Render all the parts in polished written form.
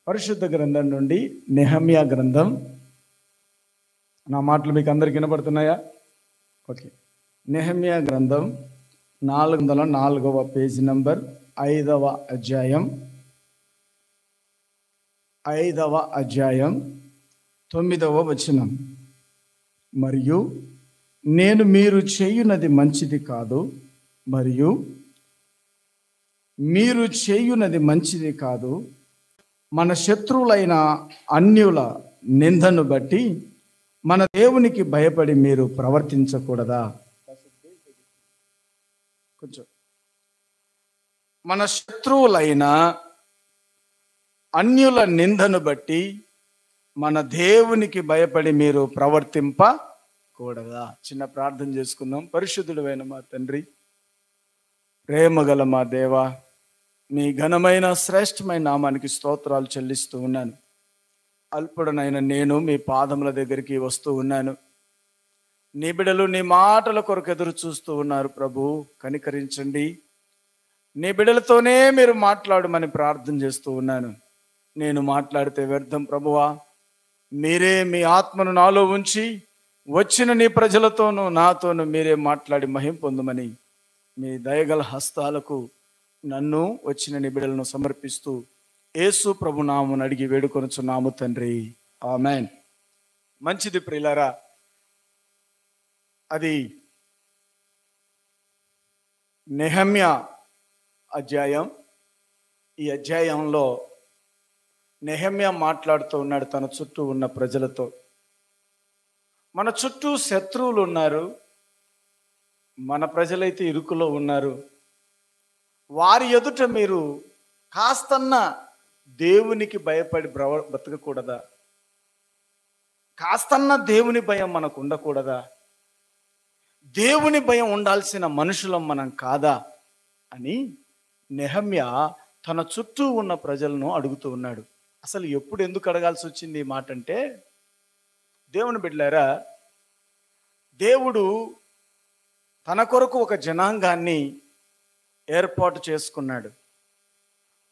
పరిశుద్ధ గ్రంథం నుండి నెహమ్యా గ్రంథం. నా మాటలు మీకు అందరికి వినపడుతున్నాయా? ఓకే. నెహమ్యా గ్రంథం 404వ పేజీ నంబర్ 5వ అధ్యాయం 9వ వచనం. మరియు నేను మీరు చేయునది మంచిది కాదు, మరియు మీరు చేయునది మంచిది కాదు, మన శత్రువులైన అన్యుల నిందను బట్టి మన దేవునికి భయపడి మీరు ప్రవర్తించకూడదా? కొంచెం. మన శత్రువులైన అన్యుల నిందను బట్టి మన దేవునికి భయపడి మీరు ప్రవర్తింపకూడదా? చిన్న ప్రార్థన చేసుకుందాం. పరిశుద్ధుడైన మా తండ్రి, ప్రేమగల మా దేవా, మీ ఘనమైన శ్రేష్టమైన నామానికి స్తోత్రాలు చెల్లిస్తూ ఉన్నాను. అల్పుడనైన నేను మీ పాదముల దగ్గరికి వస్తూ ఉన్నాను. నీ బిడ్డలు నీ మాటల కొరకు ఎదురు చూస్తూ ఉన్నారు. ప్రభు, కనికరించండి. నీ బిడ్డలతోనే మీరు మాట్లాడమని ప్రార్థన చేస్తూ ఉన్నాను. నేను మాట్లాడితే వ్యర్థం ప్రభువా. మీరే మీ ఆత్మను నాలో ఉంచి వచ్చిన నీ ప్రజలతోనూ నాతోనూ మీరే మాట్లాడి మహిమ పొందమని మీ దయగల హస్తాలకు నన్ను వచ్చిన నీ బిడ్డలను సమర్పిస్తూ యేసు ప్రభు నామమున అడిగి వేడుకొనుచున్నాము తండ్రి, ఆమేన్. మంచిది ప్రియులారా, అది నెహమ్యా అధ్యాయం. ఈ అధ్యాయంలో నెహమ్యా మాట్లాడుతూ ఉన్నాడు తన చుట్టూ ఉన్న ప్రజలతో. మన చుట్టూ శత్రువులు ఉన్నారు, మన ప్రజలైతే ఇరుకులో ఉన్నారు. వారి ఎదుట మీరు కాస్తన్న దేవునికి భయపడి బ్రతకకూడదా? కాస్తన్న దేవుని భయం మనకు ఉండకూడదా? దేవుని భయం ఉండాల్సిన మనుషులం మనం కాదా అని నెహమ్యా తన చుట్టూ ఉన్న ప్రజలను అడుగుతూ ఉన్నాడు. అసలు ఎప్పుడు ఎందుకు అడగాల్సి వచ్చింది ఈ మాట అంటే, దేవుని బిడ్డలారా, దేవుడు తన కొరకు ఒక జనాంగాన్ని ఏర్పాటు చేసుకున్నాడు.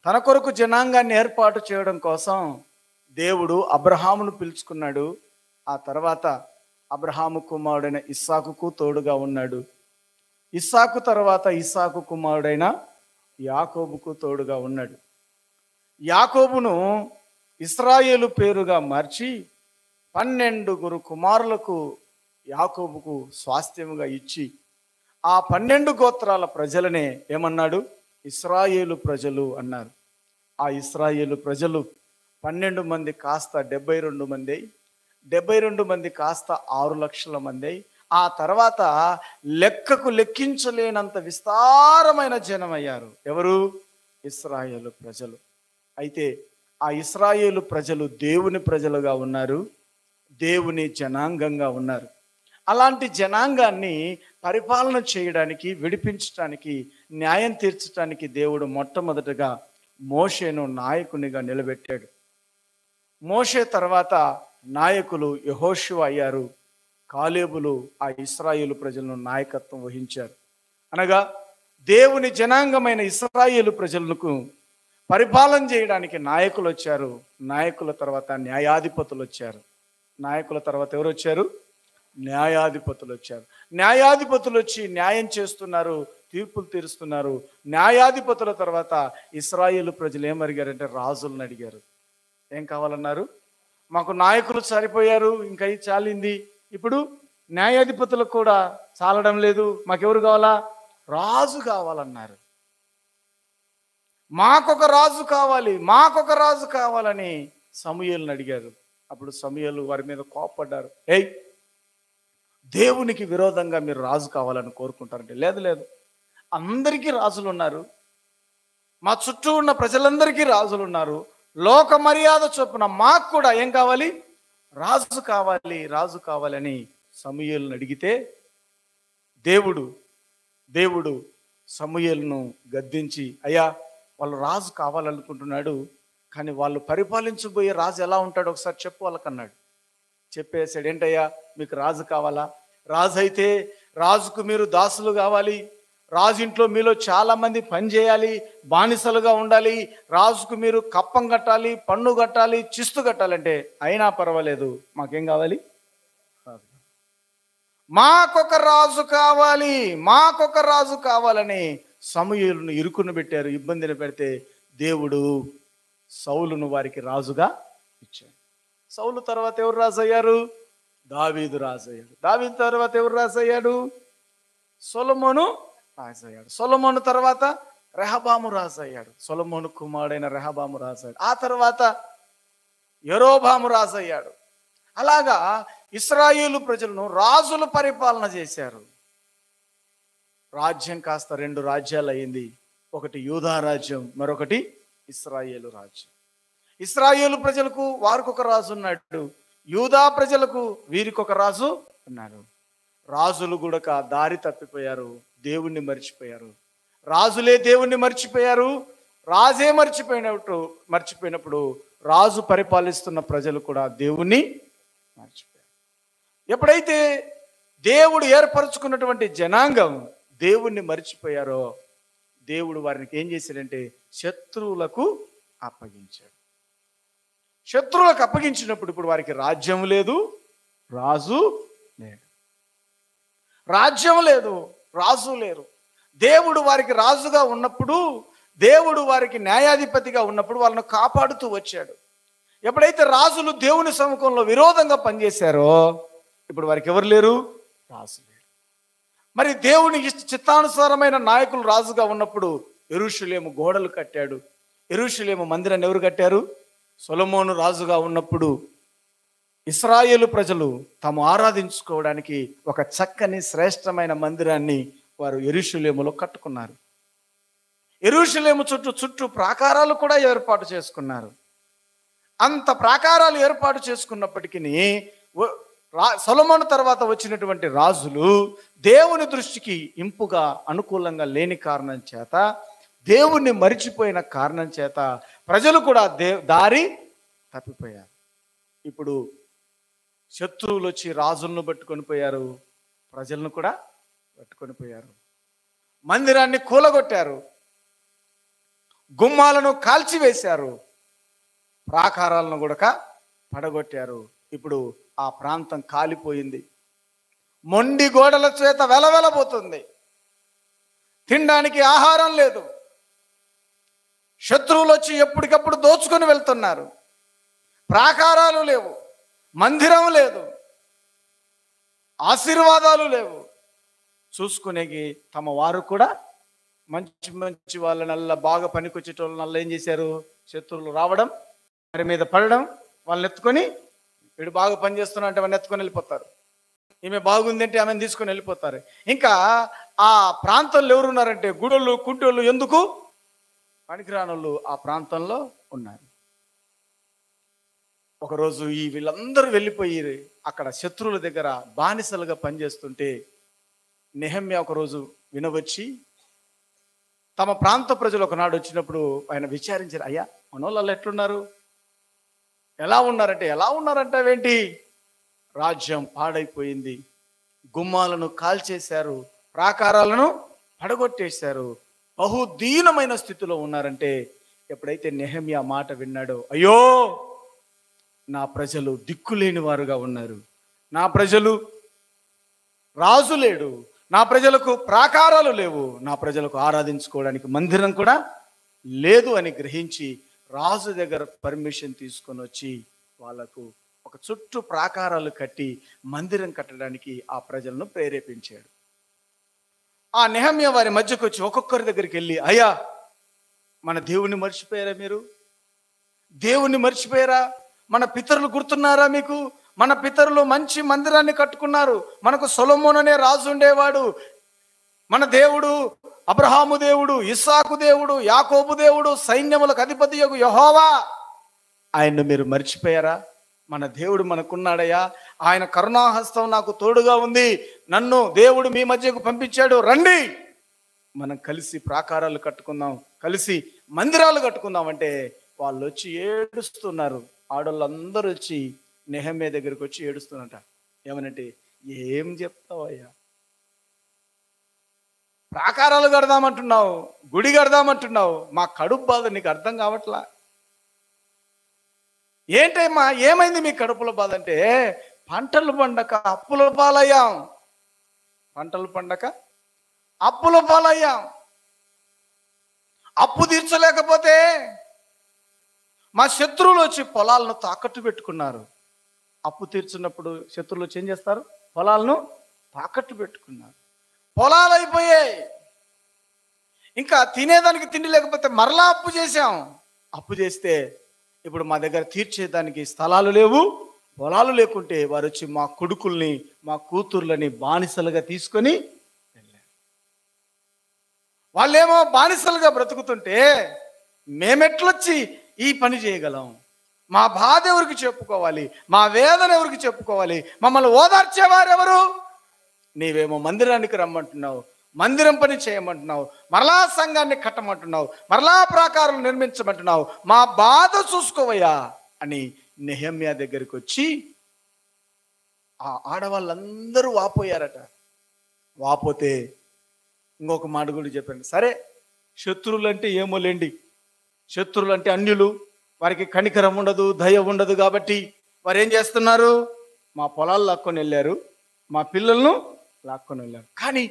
తన కొరకు జనాంగాన్ని ఏర్పాటు చేయడం కోసం దేవుడు అబ్రహామును పిలుచుకున్నాడు. ఆ తర్వాత అబ్రహాము కుమారుడైన ఇస్సాకుకు తోడుగా ఉన్నాడు. ఇస్సాకు తర్వాత ఇస్సాకు కుమారుడైన యాకోబుకు తోడుగా ఉన్నాడు. యాకోబును ఇశ్రాయేలు పేరుగా మార్చి 12 కుమారులకు యాకోబుకు స్వాస్థ్యముగా ఇచ్చి ఆ 12 గోత్రాల ప్రజలనే ఏమన్నాడు? ఇశ్రాయేలు ప్రజలు అన్నారు. ఆ ఇశ్రాయేలు ప్రజలు 12 మంది కాస్త 72 మంది, 72 మంది కాస్త 6 లక్షల మంది. ఆ తర్వాత లెక్కకు లెక్కించలేనంత విస్తారమైన జనం అయ్యారు. ఎవరు? ఇశ్రాయేలు ప్రజలు. అయితే ఆ ఇశ్రాయేలు ప్రజలు దేవుని ప్రజలుగా ఉన్నారు, దేవుని జనాంగంగా ఉన్నారు. అలాంటి జనాంగాన్ని పరిపాలన చేయడానికి, విడిపించడానికి, న్యాయం తీర్చడానికి దేవుడు మొట్టమొదటగా మోషేను నాయకునిగా నిలబెట్టాడు. మోషే తర్వాత నాయకులు యెహోషువ అయ్యారు. కాలేబులు ఆ ఇశ్రాయేలు ప్రజలను నాయకత్వం వహించారు. అనగా దేవుని జనాంగమైన ఇశ్రాయేలు ప్రజలకు పరిపాలన చేయడానికి నాయకులు వచ్చారు. నాయకుల తర్వాత న్యాయాధిపతులు వచ్చారు. నాయకుల తర్వాత ఎవరు వచ్చారు? న్యాయాధిపతులు వచ్చారు. న్యాయాధిపతులు వచ్చి న్యాయం చేస్తున్నారు, తీర్పులు తీరుస్తున్నారు. న్యాయాధిపతుల తర్వాత ఇశ్రాయేలు ప్రజలు ఏమడిగారంటే రాజులను అడిగారు. ఏం కావాలన్నారు? మాకు నాయకులు సరిపోయారు, ఇంకా ఇది చాలింది, ఇప్పుడు న్యాయాధిపతులకు కూడా చాలడం లేదు, మాకెవరు కావాలా? రాజు కావాలన్నారు. మాకొక రాజు కావాలి, మాకొక రాజు కావాలని సమూయేలుని అడిగారు. అప్పుడు సమూయేలు వారి మీద కోపపడ్డారు. దేవునికి విరోధంగా మీరు రాజు కావాలని కోరుకుంటారంటే, లేదు లేదు, అందరికీ రాజులు ఉన్నారు, మా చుట్టూ ఉన్న ప్రజలందరికీ రాజులు ఉన్నారు, లోక మర్యాద చొప్పున మాకు కూడా ఏం కావాలి? రాజు కావాలి, రాజు కావాలని సమూయేలును అడిగితే దేవుడు సమూయేలును గద్దించి, అయ్యా, వాళ్ళు రాజు కావాలనుకుంటున్నాడు, కానీ వాళ్ళు పరిపాలించబోయే రాజు ఎలా ఉంటాడో ఒకసారి చెప్పు వాళ్ళకన్నాడు. చెప్పేసాడు. ఏంటయ్యా, మీకు రాజు కావాలా? రాజు అయితే రాజుకు మీరు దాసులు కావాలి, రాజు ఇంట్లో మీలో చాలా మంది పని చేయాలి, బానిసలుగా ఉండాలి, రాజుకు మీరు కప్పం కట్టాలి, పన్ను కట్టాలి, చిస్తు కట్టాలంటే అయినా పర్వాలేదు, మాకేం కావాలి? మాకొక రాజు కావాలి, మాకొక రాజు కావాలని సమూయేలును ఇరుకును పెట్టారు, ఇబ్బందిని పెడితే దేవుడు సౌలును వారికి రాజుగా ఇచ్చాడు. సౌలు తర్వాత ఎవరు రాజు అయ్యారు? దావీదు రాజు అయ్యాడు. దావీదు తర్వాత ఎవరు రాజు అయ్యాడు? సొలొమోను రాజు అయ్యాడు. సొలొమోను తర్వాత రెహబాము రాజు అయ్యాడు. సొలొమోను కుమారుడైన రెహబాము రాజు అయ్యాడు. ఆ తర్వాత యెరోబాము రాజు అయ్యాడు. అలాగా ఇశ్రాయేలు ప్రజలను రాజులు పరిపాలన చేశారు. రాజ్యం కాస్త 2 రాజ్యాలు అయింది. ఒకటి యూదా రాజ్యం, మరొకటి ఇశ్రాయేలు రాజ్యం. ఇశ్రాయేలు ప్రజలకు వారికొక రాజు ఉన్నాడు, యూదా ప్రజలకు వీరికొక రాజు ఉన్నాడు. రాజులు కూడా దారి తప్పిపోయారు, దేవుణ్ణి మర్చిపోయారు. రాజులే దేవుణ్ణి మర్చిపోయారు. రాజే మర్చిపోయినప్పుడు రాజు పరిపాలిస్తున్న ప్రజలు కూడా దేవుణ్ణి మర్చిపోయారు. ఎప్పుడైతే దేవుడు ఏర్పరచుకున్నటువంటి జనాంగం దేవుణ్ణి మర్చిపోయారో దేవుడు వారికి ఏం చేశాడంటే శత్రువులకు అప్పగించాడు. శత్రువులకు అప్పగించినప్పుడు ఇప్పుడు వారికి రాజ్యం లేదు, రాజు లేడు. రాజ్యం లేదు, రాజు లేరు. దేవుడు వారికి రాజుగా ఉన్నప్పుడు, దేవుడు వారికి న్యాయాధిపతిగా ఉన్నప్పుడు వాళ్ళను కాపాడుతూ వచ్చాడు. ఎప్పుడైతే రాజులు దేవుని సముఖంలో విరోధంగా పనిచేశారో ఇప్పుడు వారికి ఎవరు లేరు? రాజు లేరు. మరి దేవుని చిత్తానుసారమైన నాయకులు రాజుగా ఉన్నప్పుడు యెరూషలేము గోడలు కట్టాడు. యెరూషలేము మందిరాన్ని ఎవరు కట్టారు? సొలొమోను రాజుగా ఉన్నప్పుడు ఇశ్రాయేలు ప్రజలు తాము ఆరాధించుకోవడానికి ఒక చక్కని శ్రేష్టమైన మందిరాన్ని వారు యెరూషలేములో కట్టుకున్నారు. యెరూషలేము చుట్టూ ప్రాకారాలు కూడా ఏర్పాటు చేసుకున్నారు. అంత ప్రాకారాలు ఏర్పాటు చేసుకున్నప్పటికీ సొలొమోను తర్వాత వచ్చినటువంటి రాజులు దేవుని దృష్టికి ఇంపుగా అనుకూలంగా లేని కారణం చేత, దేవుణ్ణి మరిచిపోయిన కారణం చేత ప్రజలు కూడా దారి తప్పిపోయారు. ఇప్పుడు శత్రువులు వచ్చి రాజులను పట్టుకొని పోయారు, ప్రజలను కూడా పట్టుకొని పోయారు. మందిరాన్ని కూలగొట్టారు, గుమ్మాలను కాల్చివేశారు, ప్రాకారాలను కూడా పడగొట్టారు. ఇప్పుడు ఆ ప్రాంతం కాలిపోయింది, మొండి గోడల చేత వెలవెలబోతుంది. తినడానికి ఆహారం లేదు, శత్రువులు వచ్చి ఎప్పటికప్పుడు దోచుకొని వెళ్తున్నారు. ప్రాకారాలు లేవు, మందిరం లేదు, ఆశీర్వాదాలు లేవు. చూసుకునేకి తమ వారు కూడా మంచి మంచి వాళ్ళనల్లా బాగా పనికొచ్చేటోళ్ళనల్లా ఏం చేశారు? శత్రువులు రావడం, వారి మీద పడడం, వాళ్ళని ఎత్తుకొని, వీడు బాగా పనిచేస్తున్నా అంటే వాళ్ళని ఎత్తుకొని వెళ్ళిపోతారు. ఈమె బాగుంది అంటే ఆమెను తీసుకొని వెళ్ళిపోతారు. ఇంకా ఆ ప్రాంతంలో ఎవరున్నారంటే గుడోళ్ళు, కుంటోళ్ళు, ఎందుకు పనికిరానోళ్ళు ఆ ప్రాంతంలో ఉన్నారు. ఒకరోజు వీళ్ళందరూ వెళ్ళిపోయి అక్కడ శత్రువుల దగ్గర బానిసలుగా పనిచేస్తుంటే నెహెమ్యా ఒకరోజు వినవచ్చి తమ ప్రాంత ప్రజలు ఒకనాడు వచ్చినప్పుడు ఆయన విచారించారు, అయ్యా మనోళ్ళు ఎట్లున్నారు, ఎలా ఉన్నారంటే అవేంటి? రాజ్యం పాడైపోయింది, గుమ్మాలను కాల్చేశారు, ప్రాకారాలను పడగొట్టేశారు, బహుదీనమైన స్థితిలో ఉన్నారంటే ఎప్పుడైతే నెహెమ్యా మాట విన్నాడో, అయ్యో నా ప్రజలు దిక్కులేని వారుగా ఉన్నారు, నా ప్రజలు రాజు లేడు, నా ప్రజలకు ప్రాకారాలు లేవు, నా ప్రజలకు ఆరాధించుకోవడానికి మందిరం కూడా లేదు అని గ్రహించి రాజు దగ్గర పర్మిషన్ తీసుకొని వచ్చి వాళ్లకు ఒక చుట్టూ ప్రాకారాలు కట్టి మందిరం కట్టడానికి ఆ ప్రజలను ప్రేరేపించాడు. ఆ నెహెమ్యా వారి మధ్యకు వచ్చి ఒక్కొక్కరి దగ్గరికి వెళ్ళి, అయ్యా మన దేవుణ్ణి మర్చిపోయారా, మీరు దేవుణ్ణి మర్చిపోయారా, మన పితరులు గుర్తున్నారా మీకు? మన పితరులు మంచి మందిరాన్ని కట్టుకున్నారు, మనకు సొలొమోను అనే రాజు ఉండేవాడు, మన దేవుడు అబ్రహాము దేవుడు, ఇస్సాకు దేవుడు, యాకోబు దేవుడు, సైన్యములకు అధిపతి యెహోవా, ఆయన్ను మీరు మర్చిపోయారా? మన దేవుడు మనకున్నాడయ్యా, ఆయన కరుణాహస్తం నాకు తోడుగా ఉంది, నన్ను దేవుడు మీ మధ్యకు పంపించాడు, రండి మనం కలిసి ప్రాకారాలు కట్టుకుందాం, కలిసి మందిరాలు కట్టుకుందాం అంటే వాళ్ళు వచ్చి ఏడుస్తున్నారు. ఆడోళ్ళందరూ వచ్చి నెహెమ్యా దగ్గరికి వచ్చి ఏడుస్తున్నట. ఏమనంటే, ఏం చెప్తావయ్యా, ప్రాకారాలు కడదామంటున్నావు, గుడి కడదామంటున్నావు, మా కడుపు బాధ నీకు అర్థం కావట్లా. ఏంటమ్మా ఏమైంది మీ కడుపులో బాధ అంటే, పంటలు పండక అప్పుల పాలయ్యాం, పంటలు పండక అప్పుల పాలయ్యాం. అప్పు తీర్చలేకపోతే మా శత్రువులు వచ్చి పొలాలను తాకట్టు పెట్టుకున్నారు. అప్పు తీర్చున్నప్పుడు శత్రువులు వచ్చి ఏం చేస్తారు? పొలాలను తాకట్టు పెట్టుకున్నారు. పొలాలు అయిపోయాయి, ఇంకా తినేదానికి తిండి లేకపోతే మరలా అప్పు చేశాం. అప్పు చేస్తే ఇప్పుడు మా దగ్గర తీర్చేదానికి స్థలాలు లేవు, పొలాలు లేకుంటే వారు వచ్చి మా కొడుకుల్ని మా కూతుర్లని బానిసలుగా తీసుకొని వెళ్ళారు. వాళ్ళేమో బానిసలుగా బ్రతుకుతుంటే మేమెట్లొచ్చి ఈ పని చేయగలం? మా బాధ ఎవరికి చెప్పుకోవాలి? మా వేదన ఎవరికి చెప్పుకోవాలి? మమ్మల్ని ఓదార్చేవారు ఎవరు? నీవేమో మందిరానికి రమ్మంటున్నావు, మందిరం పని చేయమంటున్నావు, మరలా సంఘాన్ని కట్టమంటున్నావు, మరలా ప్రాకారం నిర్మించమంటున్నావు, మా బాధ చూసుకోవయ్యా అని నెహెమ్యా దగ్గరికి వచ్చి ఆ ఆడవాళ్ళందరూ వాపోయారట. వాపోతే ఇంకొక మాట కూడా చెప్పండి, సరే శత్రువులు అంటే ఏమో లేండి, శత్రువులు అంటే అన్యులు, వారికి కనికరం ఉండదు, దయ ఉండదు, కాబట్టి వారు ఏం చేస్తున్నారు? మా పొలాలు లాక్కొని వెళ్ళారు, మా పిల్లలను లాక్కొని వెళ్ళారు. కానీ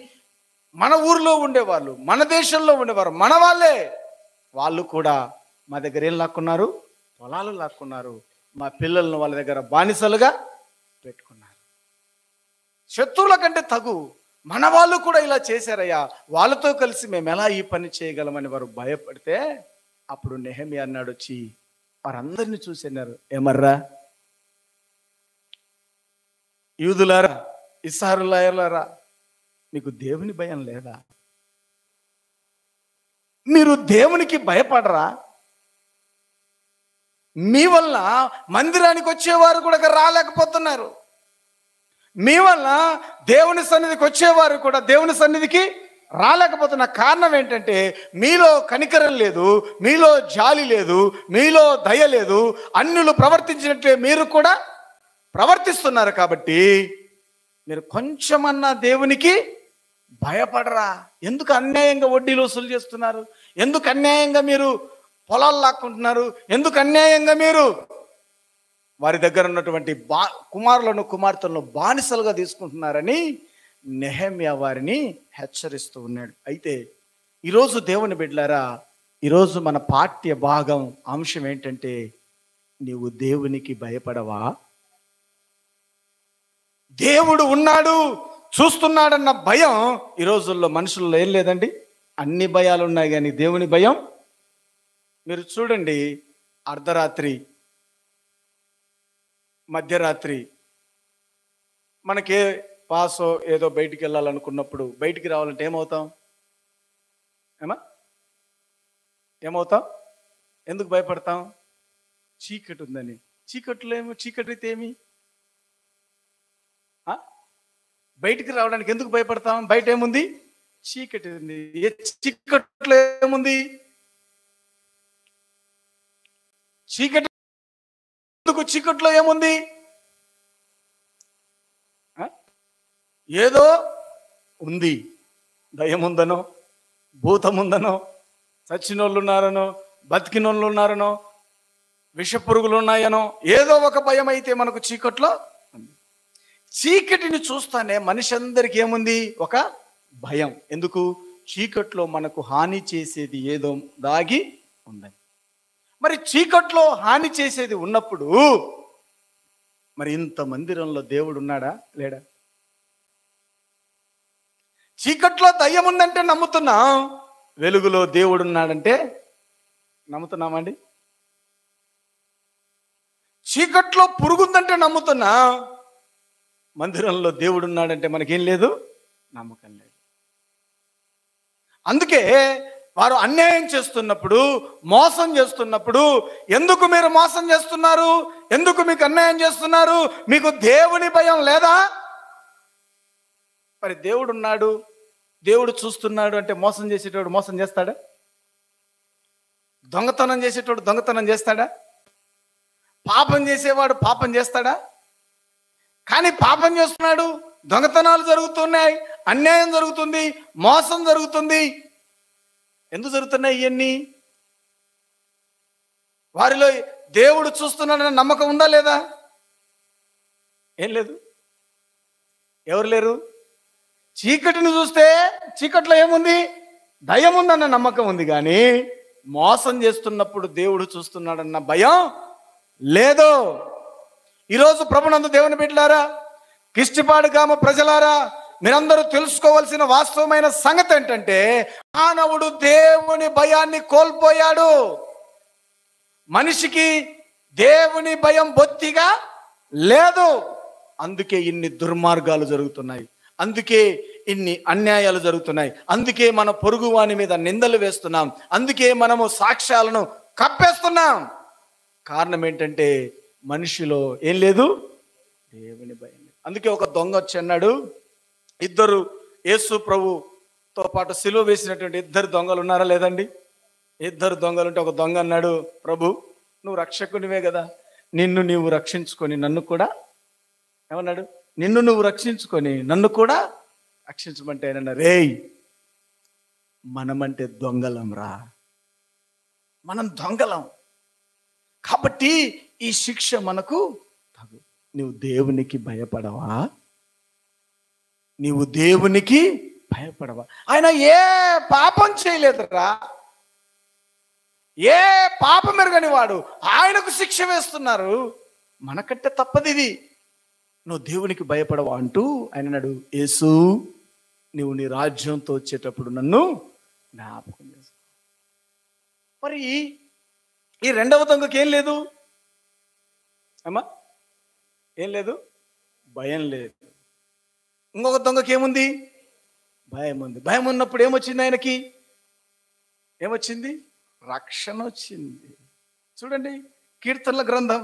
మన ఊర్లో ఉండేవాళ్ళు, మన దేశంలో ఉండేవారు, మన వాళ్ళే, వాళ్ళు కూడా మా దగ్గర ఏం లాక్కున్నారు? పొలాలు లాక్కున్నారు, మా పిల్లలను వాళ్ళ దగ్గర బానిసలుగా పెట్టుకున్నారు. శత్రువుల కంటే తగు మన వాళ్ళు కూడా ఇలా చేశారయ్యా, వాళ్ళతో కలిసి మేము ఎలా ఈ పని చేయగలమని వారు భయపడితే అప్పుడు నెహెమ్యా అన్నాడు వచ్చి వారందరినీ చూసి అన్నారు, ఏమర్రా యూదులారా, ఇస్రాయేలులారా, మీకు దేవుని భయం లేదా? మీరు దేవునికి భయపడరా? మీ వల్ల మందిరానికి వచ్చేవారు కూడా రాలేకపోతున్నారు, మీ వల్ల దేవుని సన్నిధికి వచ్చేవారు కూడా దేవుని సన్నిధికి రాలేకపోతున్న కారణం ఏంటంటే మీలో కనికరం లేదు, మీలో జాలి లేదు, మీలో దయ లేదు. అన్యులు ప్రవర్తించినట్లే మీరు కూడా ప్రవర్తిస్తున్నారు. కాబట్టి మీరు కొంచెమన్నా దేవునికి భయపడరా? ఎందుకు అన్యాయంగా వడ్డీలు వసూలు చేస్తున్నారు? ఎందుకు అన్యాయంగా మీరు పొలాలు లాక్కుంటున్నారు? ఎందుకు అన్యాయంగా మీరు వారి దగ్గర ఉన్నటువంటి కుమారులను కుమార్తెలను బానిసలుగా తీసుకుంటున్నారని నెహెమ్యా వారిని హెచ్చరిస్తూ ఉన్నాడు. అయితే ఈరోజు దేవుని బిడ్డలారా, ఈరోజు మన పాఠ్య భాగం అంశం ఏంటంటే, నీవు దేవునికి భయపడవా? దేవుడు ఉన్నాడు, చూస్తున్నాడన్న భయం ఈ రోజుల్లో మనుషుల్లో ఏం లేదండి. అన్ని భయాలు ఉన్నాయి కానీ దేవుని భయం. మీరు చూడండి, అర్ధరాత్రి, మధ్యరాత్రి మనకే పాసో ఏదో బయటికి వెళ్ళాలనుకున్నప్పుడు బయటికి రావాలంటే ఏమవుతాం? ఏమవుతాం? ఎందుకు భయపడతాం? చీకటి ఉందని. చీకట్లో ఏమో, చీకటి అయితే ఏమి? బయటికి రావడానికి ఎందుకు భయపడతాం? బయట ఏముంది? చీకటి ఉంది. చీకట్లో ఏముంది? చీకటి ఎందుకు? చీకట్లో ఏముంది? ఏదో ఉంది, దయ్యముందనో, భూతముందనో, చచ్చినోళ్ళు ఉన్నారనో, బతికినోళ్ళు ఉన్నారనో, విషపురుగులు ఉన్నాయనో, ఏదో ఒక భయం అయితే మనకు చీకట్లో ఉంది. చీకటిని చూస్తానే మనిషి అందరికి ఏముంది? ఒక భయం. ఎందుకు? చీకట్లో మనకు హాని చేసేది ఏదో దాగి ఉందని. మరి చీకట్లో హాని చేసేది ఉన్నప్పుడు మరి ఇంత మందిరంలో దేవుడు ఉన్నాడా లేడా? చీకట్లో దయ్యం ఉందంటే నమ్ముతున్నాం, వెలుగులో దేవుడు ఉన్నాడంటే నమ్ముతున్నామండి? చీకట్లో పురుగుందంటే నమ్ముతున్నాం, మందిరంలో దేవుడు ఉన్నాడంటే మనకేం లేదు, నమ్మకం లేదు. అందుకే వారు అన్యాయం చేస్తున్నప్పుడు, మోసం చేస్తున్నప్పుడు, ఎందుకు మీరు మోసం చేస్తున్నారు, ఎందుకు మీకు అన్యాయం చేస్తున్నారు, మీకు దేవుని భయం లేదా? మరి దేవుడు ఉన్నాడు, దేవుడు చూస్తున్నాడు అంటే మోసం చేసేటోడు మోసం చేస్తాడా? దొంగతనం చేసేటోడు దొంగతనం చేస్తాడా? పాపం చేసేవాడు పాపం చేస్తాడా? కానీ పాపం చేస్తున్నాడు, దొంగతనాలు జరుగుతున్నాయి, అన్యాయం జరుగుతుంది, మోసం జరుగుతుంది. ఎందుకు జరుగుతున్నాయి ఇవన్నీ? వారిలో దేవుడు చూస్తున్నాడన్న నమ్మకం ఉందా లేదా? ఏం లేదు. ఎవరు లేరు? చీకటిని చూస్తే చీకట్లో ఏముంది? దయ్యం ఉందన్న నమ్మకం ఉంది, కానీ మోసం చేస్తున్నప్పుడు దేవుడు చూస్తున్నాడన్న భయం లేదు. ఈరోజు ప్రభునందు దేవుని బిడ్డలారా, కిష్టిపాడు గ్రామ ప్రజలారా, మీరందరూ తెలుసుకోవాల్సిన వాస్తవమైన సంగతి ఏంటంటే, మానవుడు దేవుని భయాన్ని కోల్పోయాడు. మనిషికి దేవుని భయం బొత్తిగా లేదు. అందుకే ఇన్ని దుర్మార్గాలు జరుగుతున్నాయి, అందుకే ఇన్ని అన్యాయాలు జరుగుతున్నాయి, అందుకే మన పొరుగు వాని మీద నిందలు వేస్తున్నాం, అందుకే మనము సాక్ష్యాలను కప్పేస్తున్నాం. కారణం ఏంటంటే మనిషిలో ఏం లేదు? దేవుని భయం లేదు. అందుకే ఒక దొంగ వచ్చి అన్నాడు, ఇద్దరు యేసు ప్రభుతో పాటు సిలువ వేసినటువంటి ఇద్దరు దొంగలు ఉన్నారా లేదండి? ఇద్దరు దొంగలు ఉంటే ఒక దొంగ అన్నాడు, ప్రభు నువ్వు రక్షకునివే కదా, నిన్ను నీవు రక్షించుకొని నన్ను కూడా, ఏమన్నాడు? నిన్ను నువ్వు రక్షించుకొని నన్ను కూడా రక్షించమంటే ఆయన, రేయ్ మనమంటే దొంగలం రా, మనం దొంగలం, కాబట్టి ఈ శిక్ష మనకు తగు. నువ్వు దేవునికి భయపడవా? నీవు దేవునికి భయపడవా? ఆయన ఏ పాపం చేయలేదురా, ఏ పాపం ఎరగని వాడు, ఆయనకు శిక్ష వేస్తున్నారు. మనకంటే తప్పది ఇది, నువ్వు దేవునికి భయపడవా అంటూ ఆయన అన్నాడు, యేసు నువ్వు నీ రాజ్యంతో వచ్చేటప్పుడు నన్ను జ్ఞాపకం చేసుకో. మరి ఈ రెండవ దొంగకి ఏం లేదు అమ్మా? ఏం లేదు? భయం లేదు. ఇంకొక దొంగకి ఏముంది? భయం ఉంది. భయం ఉన్నప్పుడు ఏమొచ్చింది ఆయనకి? ఏమొచ్చింది? రక్షణ వచ్చింది. చూడండి, కీర్తనల గ్రంథం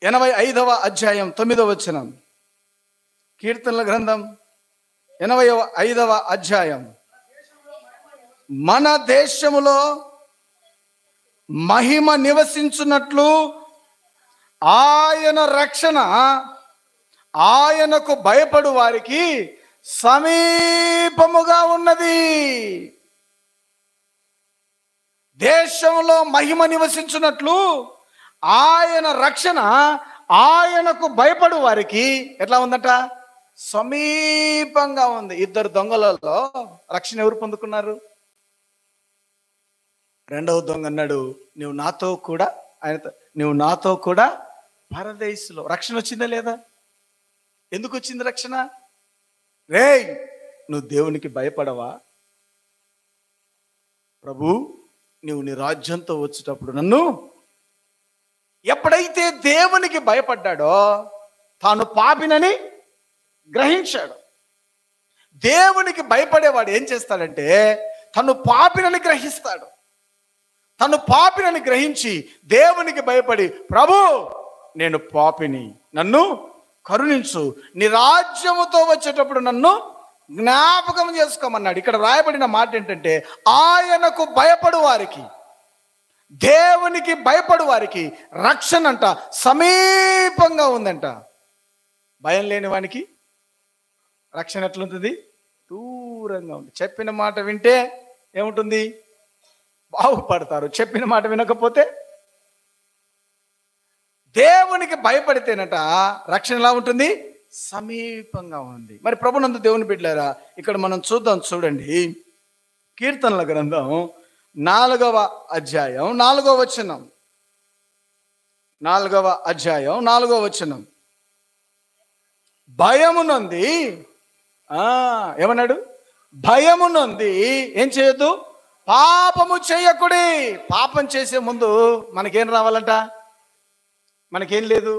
85వ అధ్యాయం 9వ వచనం. కీర్తనల గ్రంథం 85వ అధ్యాయం. మన దేశములో మహిమ నివసించున్నట్లు ఆయన రక్షణ ఆయనకు భయపడు వారికి సమీపముగా ఉన్నది. దేశంలో మహిమ నివసించున్నట్లు ఆయన రక్షణ ఆయనకు భయపడు వారికి ఎట్లా ఉందట? సమీపంగా ఉంది. ఇద్దరు దొంగలలో రక్షణ ఎవరు పొందుకున్నారు? రెండవ దొంగ అన్నాడు, నువ్వు నాతో కూడా పరదేశంలో. రక్షణ వచ్చిందా లేదా? ఎందుకు వచ్చింది రక్షణ? రేయ్ నువ్వు దేవునికి భయపడవా? ప్రభు నువ్వు నీ రాజ్యంతో వచ్చేటప్పుడు నన్ను. ఎప్పుడైతే దేవునికి భయపడ్డాడో తాను పాపినని గ్రహించాడు. దేవునికి భయపడేవాడు ఏం చేస్తాడంటే తను పాపినని గ్రహిస్తాడు. తను పాపినని గ్రహించి దేవునికి భయపడి, ప్రభు నేను పాపిని, నన్ను కరుణించు, నీ రాజ్యముతో వచ్చేటప్పుడు నన్ను జ్ఞాపకం చేసుకోమన్నాడు. ఇక్కడ రాయబడిన మాట ఏంటంటే, ఆయనకు భయపడు వారికి, దేవునికి భయపడు వారికి రక్షణ అంట సమీపంగా ఉందంట. భయం లేని వానికి రక్షణ ఎట్లుంటుంది? దూరంగా ఉంది. చెప్పిన మాట వింటే ఏముంటుంది? బాగుపడతారు. చెప్పిన మాట వినకపోతే, దేవునికి భయపడితేనట రక్షణ ఎలా ఉంటుంది? సమీపంగా ఉంది. మరి ప్రభునందు దేవుని బిడ్డలారా, ఇక్కడ మనం చూద్దాం. చూడండి, కీర్తనల గ్రంథం 4వ అధ్యాయం 4వ వచనం. 4వ అధ్యాయం 4వ వచనం. భయమునంది, ఏమన్నాడు? భయమునంది ఏం చేయొద్దు? పాపము చేయకుడి. పాపం చేసే ముందు మనకేం రావాలంట? మనకేం లేదు.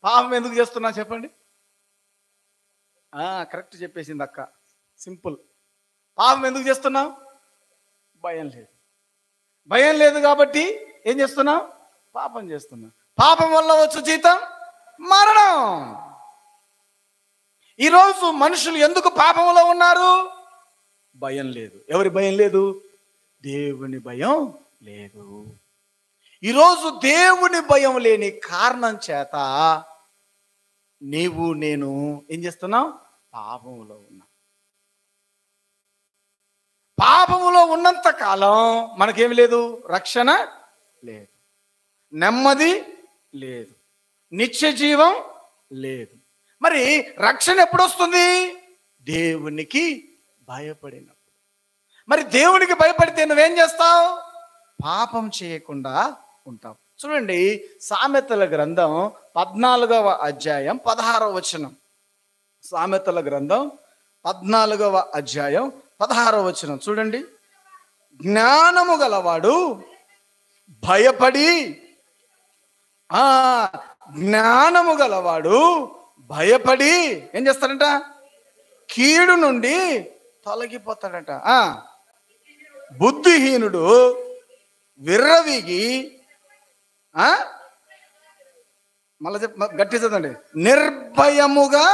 పాపం ఎందుకు చేస్తున్నా చెప్పండి? కరెక్ట్ చెప్పేసింది అక్క, సింపుల్. పాపం ఎందుకు చేస్తున్నావు? భయం లేదు. భయం లేదు కాబట్టి ఏం చేస్తున్నావు? పాపం చేస్తున్నావు. పాపం వల్ల వచ్చు జీతం మరణం. ఈరోజు మనుషులు ఎందుకు పాపంలో ఉన్నారు? భయం లేదు. ఎవరి భయం లేదు? దేవుని భయం లేదు. ఈరోజు దేవుని భయం లేని కారణం చేత నీవు నేను ఏం చేస్తున్నాం? పాపములో ఉన్నా. పాపములో ఉన్నంత కాలం మనకేమి లేదు, రక్షణ లేదు, నెమ్మది లేదు, నిత్య జీవం లేదు. మరి రక్షణ ఎప్పుడు వస్తుంది? దేవునికి భయపడినప్పుడు. మరి దేవునికి భయపడితే నువ్వేం చేస్తావు? పాపం చేయకుండా ఉంటావు. చూడండి, సామెతల గ్రంథం 14వ అధ్యాయం 16వ వచనం. సామెతల గ్రంథం 14వ అధ్యాయం 16వ వచనం చూడండి. జ్ఞానము గలవాడు భయపడి జ్ఞానము గలవాడు భయపడి ఏం చేస్తాడంట? కీడు నుండి తొలగిపోతాడట. బుద్ధిహీనుడు విర్రవీగి మళ్ళీ గట్టి చదవండి, నిర్భయముగా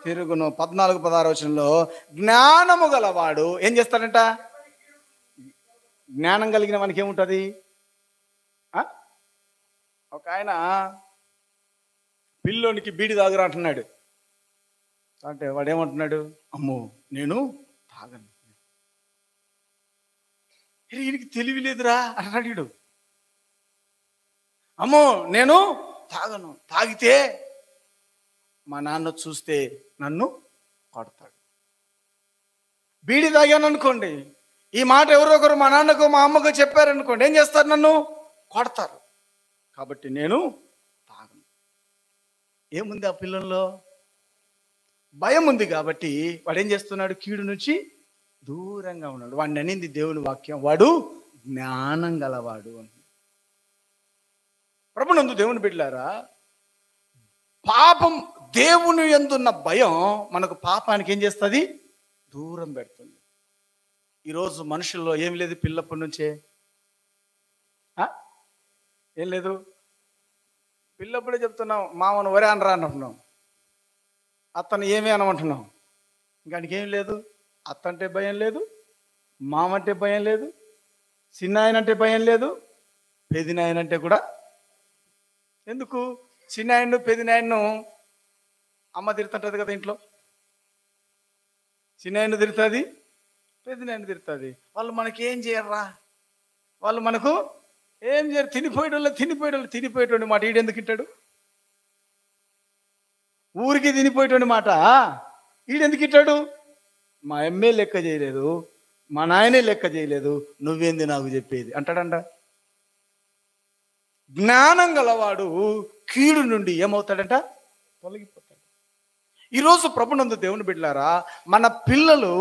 తిరుగును. 14-16 వచనంలో జ్ఞానము గలవాడు ఏం చేస్తాడంట? జ్ఞానం కలిగిన మనకి ఏముంటుంది? ఒక ఆయన పిల్లోనికి బీడి తాగురా అంటున్నాడు. అంటే వాడు ఏమంటున్నాడు? అమ్మో నేను తాగను. ఈయనకి తెలివి లేదురా అంటున్నాడు వీడు. అమ్మో నేను తాగను, తాగితే మా నాన్న చూస్తే నన్ను కొడతాడు. బీడి తాగాను అనుకోండి, ఈ మాట ఎవరో ఒకరు మా నాన్నకు మా అమ్మకు చెప్పారనుకోండి, ఏం చేస్తారు? నన్ను కొడతారు. కాబట్టి నేను తాగను. ఏముంది ఆ పిల్లల్లో? భయం ఉంది. కాబట్టి వాడు ఏం చేస్తున్నాడు? కీడు నుంచి దూరంగా ఉన్నాడు. వాడిని అనింది దేవుని వాక్యం, వాడు జ్ఞానం గలవాడు అని. ప్రభునందు దేవుని బిడ్డలారా, పాపం దేవుని యందున్న భయం మనకు పాపానికి ఏం చేస్తుంది? దూరం పెడుతుంది. ఈరోజు మనుషుల్లో ఏం లేదు, పిల్లప్పటి నుంచే ఏం లేదు. పిల్లప్పుడే చెప్తున్నాం, మామను వరే అనరా అంటున్నాం, అతను ఏమీ అనమంటున్నాం. ఇంకానికి ఏం లేదు. అత్త అంటే భయం లేదు, మామంటే భయం లేదు, చిన్న ఆయన అంటే భయం లేదు, పెదినాయన అంటే కూడా. ఎందుకు? చిన్నాయన్ను పెదినాయన్ను అమ్మ తిడుతుంటుంది కదా ఇంట్లో. చిన్నాయన్ను తిడుతుంది, పెదినాయన్ను తిడుతుంది. వాళ్ళు మనకేం చేయర్రా, వాళ్ళు మనకు ఏం చేయరు. తినిపోయేటోళ్ళు మాట ఈడెందుకు తింటాడు? ఊరికి తినిపోయేటోడి మాట ఈడెందుకు ఇట్టాడు? మా అమ్మే లెక్క చేయలేదు, మా నాయనే లెక్క చేయలేదు, నువ్వేంది నాకు చెప్పేది అంటాడంట. జ్ఞానం గలవాడు కీడు నుండి ఏమవుతాడంట? తొలగిపోతాడు. ఈరోజు ప్రభునందు దేవుని బిడ్డలారా, మన పిల్లలు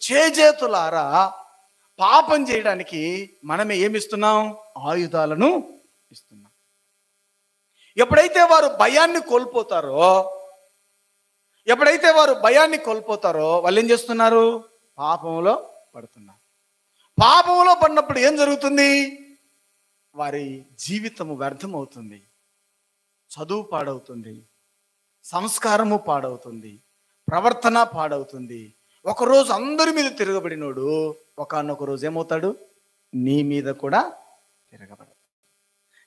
చేజేతులారా పాపం చేయడానికి మనమే ఏమిస్తున్నాం? ఆయుధాలను ఇస్తున్నాం. ఎప్పుడైతే వారు భయాన్ని కోల్పోతారో వాళ్ళు ఏం చేస్తున్నారు? పాపంలో పడుతున్నారు. పాపంలో పడినప్పుడు ఏం జరుగుతుంది? వారి జీవితము వ్యర్థమవుతుంది, చదువు పాడవుతుంది, సంస్కారము పాడవుతుంది, ప్రవర్తన పాడవుతుంది. ఒకరోజు అందరి మీద తిరగబడినోడు ఒకానొక రోజు ఏమవుతాడు? నీ మీద కూడా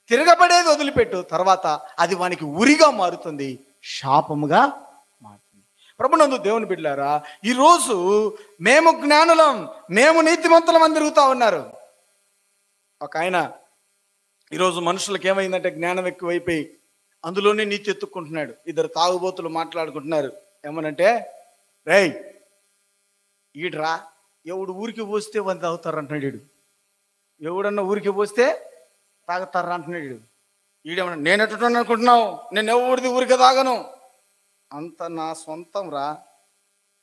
తిరగబడేది వదిలిపెట్టు, తర్వాత అది వానికి ఉరిగా మారుతుంది, శాపముగా మారుతుంది. ప్రభునందు దేవుని బిడ్డలారా, ఈరోజు మేము జ్ఞానులం, మేము నీతిమంతులం అని తిరుగుతూ ఉన్నారు. ఒక ఆయన ఈరోజు మనుషులకు ఏమైందంటే జ్ఞానం ఎక్కువైపోయి అందులోనే నీతి ఎత్తుక్కుంటున్నాడు. ఇద్దరు తాగుబోతులు మాట్లాడుకుంటున్నారు. ఏమనంటే, రేయ్ ఈడ్రా, ఎవడు ఊరికి పోస్తే వాళ్ళు తాగుతారు అంటున్నాడు వీడు. ఎవడన్నా ఊరికి పోస్తే తాగుతారా అంటున్నాడు వీడు. ఈడేమన్నా నేను ఎట్టున్నాను అనుకుంటున్నావు? నేను ఎవరిది ఊరికి తాగను, అంత నా సొంతం రా,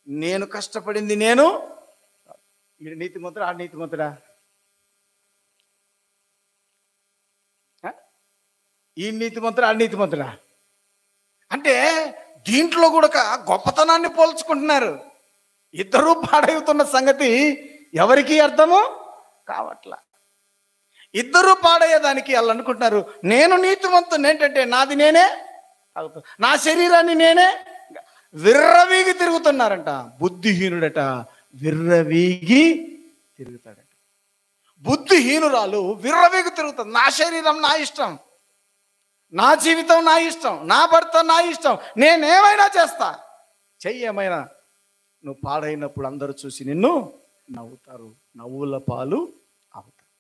నేను కష్టపడింది నేను. ఈడు నీతిమంతుడా, ఆడు నీతిమంతుడా? ఈ నీతిమంతుడా, ఆడు నీతిమంతుడా? అంటే దీంట్లో కూడా గొప్పతనాన్ని పోల్చుకుంటున్నారు. ఇద్దరూ పాడవుతున్న సంగతి ఎవరికి అర్థము కావట్లా. ఇద్దరూ పాడయ్యేదానికి వాళ్ళు అనుకుంటున్నారు, నేను నీతిమంతుని ఏంటంటే నాది నేనే, నా శరీరాన్ని నేనే. విర్రవీగి తిరుగుతున్నారంట. బుద్ధిహీనుడట విర్రవీగి తిరుగుతాడట. బుద్ధిహీనురాలు విర్రవీగి తిరుగుతుంది. నా శరీరం నా ఇష్టం, నా జీవితం నా ఇష్టం, నా భర్త నా ఇష్టం, నేనేమైనా చేస్తా. చెయ్యేమైనా, నువ్వు పాడైనప్పుడు అందరూ చూసి నిన్ను నవ్వుతారు, నవ్వుల పాలు అవుతారు.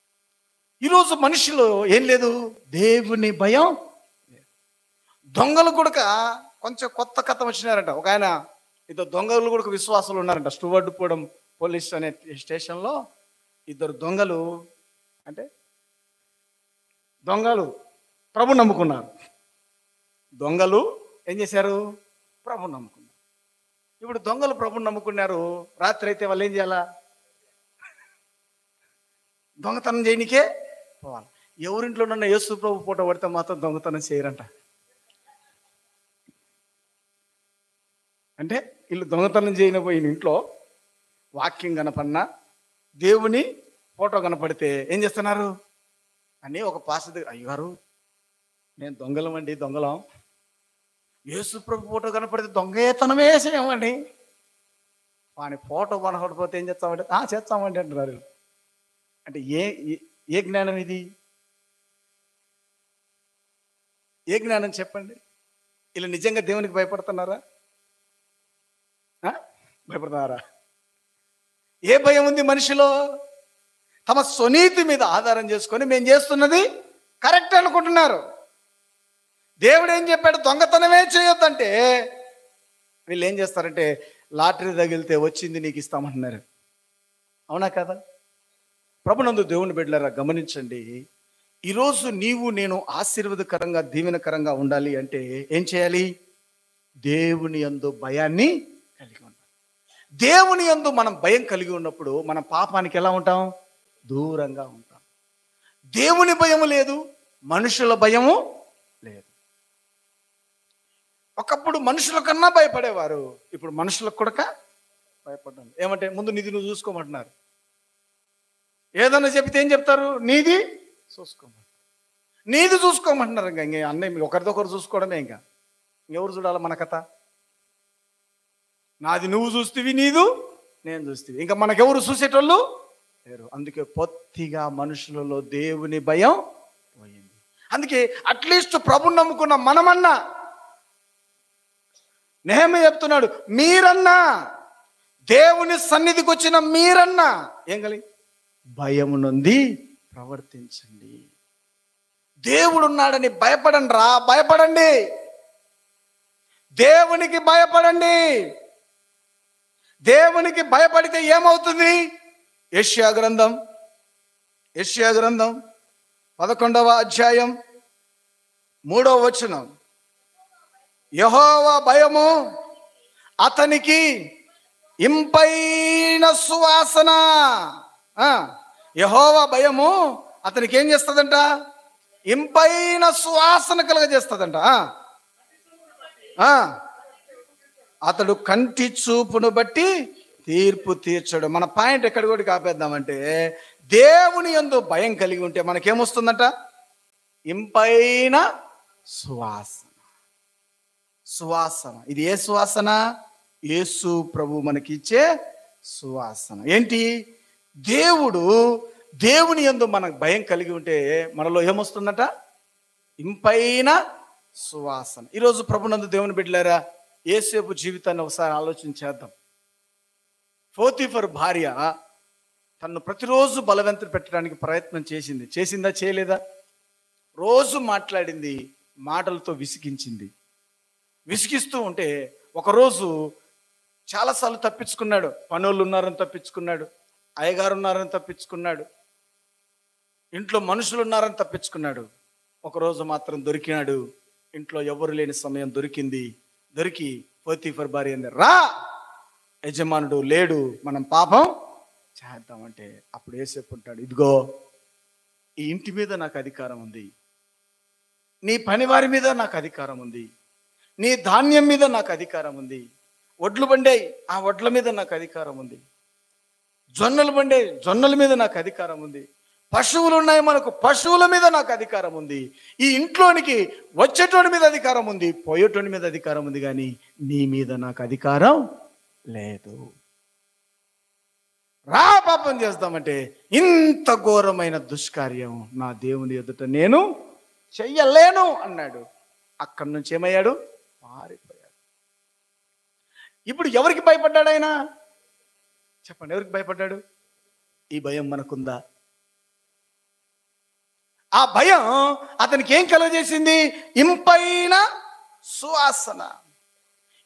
ఈరోజు మనుషులు ఏం లేదు, దేవుని భయం. దొంగలు కూడా కొంచెం కొత్త కథ వచ్చినారంట. ఒక ఆయన, ఇద్దరు దొంగలు కూడా విశ్వాసులు ఉన్నారంట. స్టూవర్డ్పురం పోలీస్ అనే స్టేషన్లో ఇద్దరు దొంగలు, అంటే దొంగలు ప్రభు నమ్ముకున్నారు. దొంగలు ఏం చేశారు, ప్రభు నమ్ముకున్నారు. ఇప్పుడు దొంగలు ప్రభుని నమ్ముకున్నారు. రాత్రి అయితే వాళ్ళు ఏం చేయాలా, దొంగతనం చేయనికే పోవాలి. ఎవరింట్లోనన్నా యేసు ప్రభు ఫోటో పడితే మాత్రం దొంగతనం చేయరంట. అంటే వీళ్ళు దొంగతనం చేయకపోయిన ఇంట్లో వాక్యం కనపడినా, దేవుని ఫోటో కనపడితే ఏం చేస్తున్నారు అని ఒక పాస్టర్ దగ్గర, అయ్యారు నేను దొంగలమండి, దొంగలం, యేసు ప్రభు ఫోటో కనపడితే దొంగతనమే చేయమండి, వాని ఫోటో కనపడిపోతే ఏం చేస్తామంటే చేస్తామండి అంటున్నారు. అంటే ఏ జ్ఞానం ఇది, ఏ జ్ఞానం చెప్పండి? వీళ్ళు నిజంగా దేవునికి భయపడుతున్నారా? భయపడుతున్నారా? ఏ భయం ఉంది మనిషిలో? తమ స్వనీతి మీద ఆధారం చేసుకొని మేము చేస్తున్నది కరెక్ట్ అనుకుంటున్నారు. దేవుడు ఏం చెప్పాడు, దొంగతనమే చేయొద్దంటే వీళ్ళు ఏం చేస్తారంటే లాటరీ తగిలితే వచ్చింది నీకు ఇస్తామంటున్నారు. అవునా కదా? ప్రభునందు దేవుని బిడ్డలారా గమనించండి. ఈరోజు నీవు నేను ఆశీర్వాదకరంగా దీవెనకరంగా ఉండాలి అంటే ఏం చేయాలి? దేవుని యందు భయాన్ని కలిగి ఉండాలి. దేవుని యందు మనం భయం కలిగి ఉన్నప్పుడు మనం పాపానికి ఎలా ఉంటాం? దూరంగా ఉంటాం. దేవుని భయము లేదు, మనుషుల భయము లేదు. ఒకప్పుడు మనుషుల కన్నా భయపడేవారు, ఇప్పుడు మనుషులకు కూడా భయపడ్డాను. ఏమంటే ముందు నీది నువ్వు చూసుకోమంటున్నారు. ఏదన్నా చెప్తే ఏం చెప్తారు? నీది చూసుకోమంటారు, నీది చూసుకోమంటున్నారు. ఇంకా అన్నయ్య ఒకరిదొకరు చూసుకోవడమే. ఇంకా ఎవరు చూడాలి మన కథ? నాది నువ్వు చూస్తేవి, నీదు నేను చూస్తేవి, ఇంకా మనకెవరు చూసేటోళ్ళు లేరు. అందుకే పొత్తిగా మనుషులలో దేవుని భయం పోయింది. అందుకే అట్లీస్ట్ ప్రభుని నమ్ముకున్న మనమన్నా, నెహెమ్యా చెప్తున్నాడు, మీరన్నా దేవుని సన్నిధికి వచ్చిన మీరన్నా ఏం కలిగి భయము నుండి ప్రవర్తించండి. దేవుడు ఉన్నాడని భయపడండి రా, భయపడండి. దేవునికి భయపడండి. దేవునికి భయపడితే ఏమవుతుంది? యెషయా గ్రంథం 11వ అధ్యాయం 3వ వచనం, యెహోవా భయము అతనికి ఇంపైన సువాసన. యెహోవా భయము అతనికి ఏం చేస్తుందంట? ఇంపైన సువాసన కలుగజేస్తుందంట. అతడు కంటి చూపును బట్టి తీర్పు తీర్చడు. మన పాయింట్ ఎక్కడ కూడా కాపేద్దామంటే, దేవుని యందు భయం కలిగి ఉంటే మనకేమొస్తుందంట? ఇంపైన సువాసన. సువాసన ఇది ఏ సువాసన? యేసు ప్రభు మనకిచ్చే సువాసన. ఏంటి? దేవుని యందు మనకు భయం కలిగి ఉంటే మనలో ఏమొస్తుందట? ఇంపైన సువాసన. ఈరోజు ప్రభునందు దేవుని బిడ్డలారా, యేసేపు జీవితాన్ని ఒకసారి ఆలోచించేద్దాం. పోతీఫరు భార్య తను ప్రతిరోజు బలవంతం పెట్టడానికి ప్రయత్నం చేసిందా చేయలేదా? రోజు మాట్లాడింది, మాటలతో విసిగించింది. విసిగిస్తూ ఉంటే ఒకరోజు చాలాసార్లు తప్పించుకున్నాడు. పనోళ్ళు ఉన్నారని తప్పించుకున్నాడు, అయ్యగారు ఉన్నారని తప్పించుకున్నాడు, ఇంట్లో మనుషులు ఉన్నారని తప్పించుకున్నాడు. ఒకరోజు మాత్రం దొరికినాడు. ఇంట్లో ఎవరు లేని సమయం దొరికి పోతీఫర్ భార్య అంది, రా, యజమానుడు లేడు, మనం పాపం చేద్దామంటే అప్పుడు యేసేపు ఉంటాడు, ఇదిగో ఈ ఇంటి మీద నాకు అధికారం ఉంది, నీ పనివారి మీద నాకు అధికారం ఉంది, నీ ధాన్యం మీద నాకు అధికారం ఉంది, వడ్లు బండే ఆ వడ్ల మీద నాకు అధికారం ఉంది, జొన్నలు బండే జొన్నల మీద నాకు అధికారం ఉంది, పశువులు ఉన్నాయి మనకు, పశువుల మీద నాకు అధికారం ఉంది, ఈ ఇంట్లోనికి వచ్చేటోడి మీద అధికారం ఉంది, పోయేటోడి మీద అధికారం ఉంది, కానీ నీ మీద నాకు అధికారం లేదు. రా, పాపం చేస్తామంటే ఇంత ఘోరమైన దుష్కార్యం నా దేవుని ఎదుట నేను చెయ్యలేను అన్నాడు. అక్కడి నుంచి ఏమయ్యాడు? పారిపోయాడు. ఇప్పుడు ఎవరికి భయపడ్డాడు ఆయన? చెప్పండి, ఎవరికి భయపడ్డాడు? ఈ భయం మనకుందా? ఆ భయం అతనికి ఏం కలుగజేసింది? ఇంపైన సువాసన.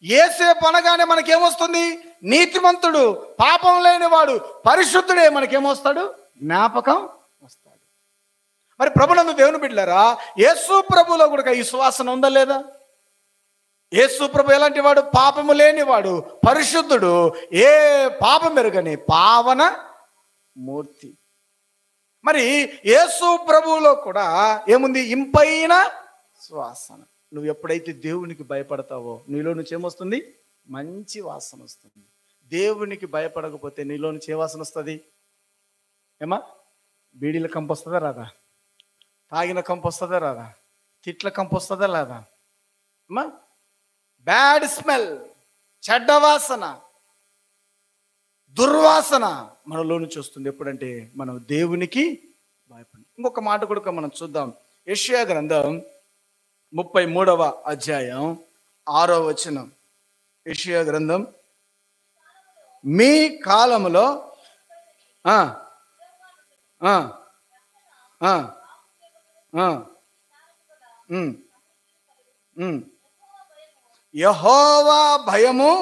యేసేపు అనగానే మనకేమొస్తుంది? నీతిమంతుడు, పాపం లేనివాడు, పరిశుద్ధుడే మనకేమొస్తాడు? జ్ఞాపకం వస్తాడు. మరి ప్రభునందు దేవుని బిడ్డలారా, యేసు ప్రభులో కూడా ఈ సువాసన ఉందా లేదా? యేసు ప్రభు ఎలాంటి వాడు? పాపము లేనివాడు, పరిశుద్ధుడు, ఏ పాపం ఎరుగని పావన మూర్తి. మరి యేసు ప్రభువులో కూడా ఏముంది? ఇంపైన సువాసన. నువ్వు ఎప్పుడైతే దేవునికి భయపడతావో నీలో నుంచి ఏమొస్తుంది? మంచి వాసన వస్తుంది. దేవునికి భయపడకపోతే నీలో నుంచి ఏ వాసన వస్తుంది? ఏమా? బీడీల కంపు వస్తుందా రాదా? తాగిన కంపు వస్తుందా రాదా? తిట్ల కంపు వస్తుందా రాదా? అమ్మా, బ్యాడ్ స్మెల్, చెడ్డ వాసన, దుర్వాసన మనలో నుంచి వస్తుంది. ఎప్పుడంటే మనం దేవునికి భయపడి. ఇంకొక మాట కూడా మనం చూద్దాం. యెషయా గ్రంథం 33వ అధ్యాయం 6వ వచనం. యెషయా గ్రంథం, మీ కాలములో యెహోవా భయము,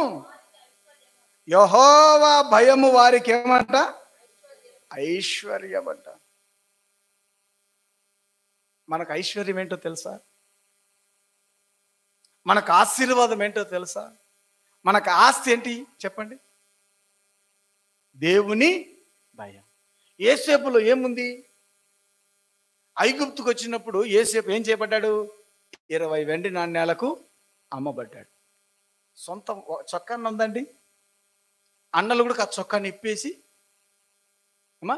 యెహోవా భయము వారికి ఏమంట? ఐశ్వర్యమంట. మనకు ఐశ్వర్యం ఏంటో తెలుసా? మనకు ఆశీర్వాదం ఏంటో తెలుసా? మనకు ఆస్తి ఏంటి చెప్పండి? దేవుని భయం. యేసేపులో ఏముంది? ఐగుప్తుకు వచ్చినప్పుడు యేసేపు ఏం చేయబడ్డాడు? 20 వెండి నాణ్యాలకు అమ్మబడ్డాడు. సొంత చొక్కాన్ని ఉందండి, అన్నలు కూడా ఆ చొక్కాన్ని ఇప్పేసి అమ్మా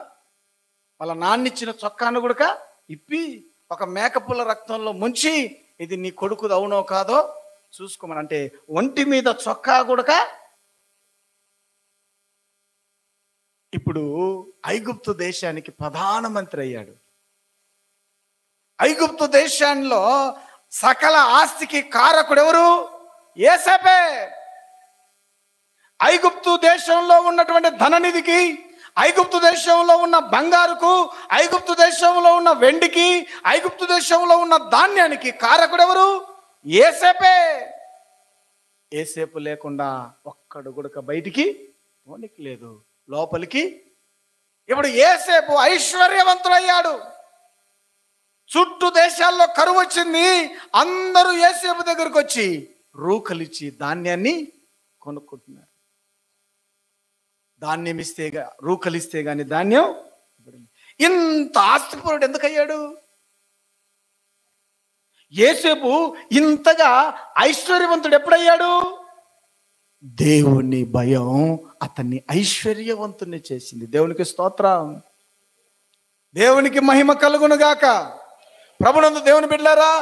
వాళ్ళ నాన్నిచ్చిన చొక్కాను కూడా ఇప్పి ఒక మేకపుల్ల రక్తంలో ముంచి ఇది నీ కొడుకుది అవునో కాదో చూసుకోమని అంటే ఒంటి మీద చొక్కా కూడా. ఇప్పుడు ఐగుప్తు దేశానికి ప్రధానమంత్రి అయ్యాడు. ఐగుప్తు దేశంలో సకల ఆస్తికి కారకుడు ఎవరు? యేసేపే. ఐగుప్తు దేశంలో ఉన్నటువంటి ధననిధికి, ఐగుప్తు దేశంలో ఉన్న బంగారుకు, ఐగుప్తు దేశంలో ఉన్న వెండికి, ఐగుప్తు దేశంలో ఉన్న ధాన్యానికి కారకుడు ఎవరు? యేసేపే. యేసేపు లేకుండా ఒక్కడు కూడా బయటికి పోనికి లేదు, లోపలికి. ఇప్పుడు యేసేపు ఐశ్వర్యవంతుడయ్యాడు. చుట్టూ దేశాల్లో కరువు వచ్చింది. అందరూ యేసేపు దగ్గరకు వచ్చి రూకలిచ్చి ధాన్యాన్ని కొనుక్కుంటున్నారు. ధాన్యం ఇస్తే రూకలిస్తే గాని ధాన్యం. ఇంత ఆస్తిపరుడు ఎందుకు అయ్యాడు? యేసేపు ఇంతగా ఐశ్వర్యవంతుడు ఎప్పుడయ్యాడు? దేవుని భయం అతన్ని ఐశ్వర్యవంతుని చేసింది. దేవునికి స్తోత్రం, దేవునికి మహిమ కలుగును గాక. ప్రభునందు దేవుని బిడ్డలారా,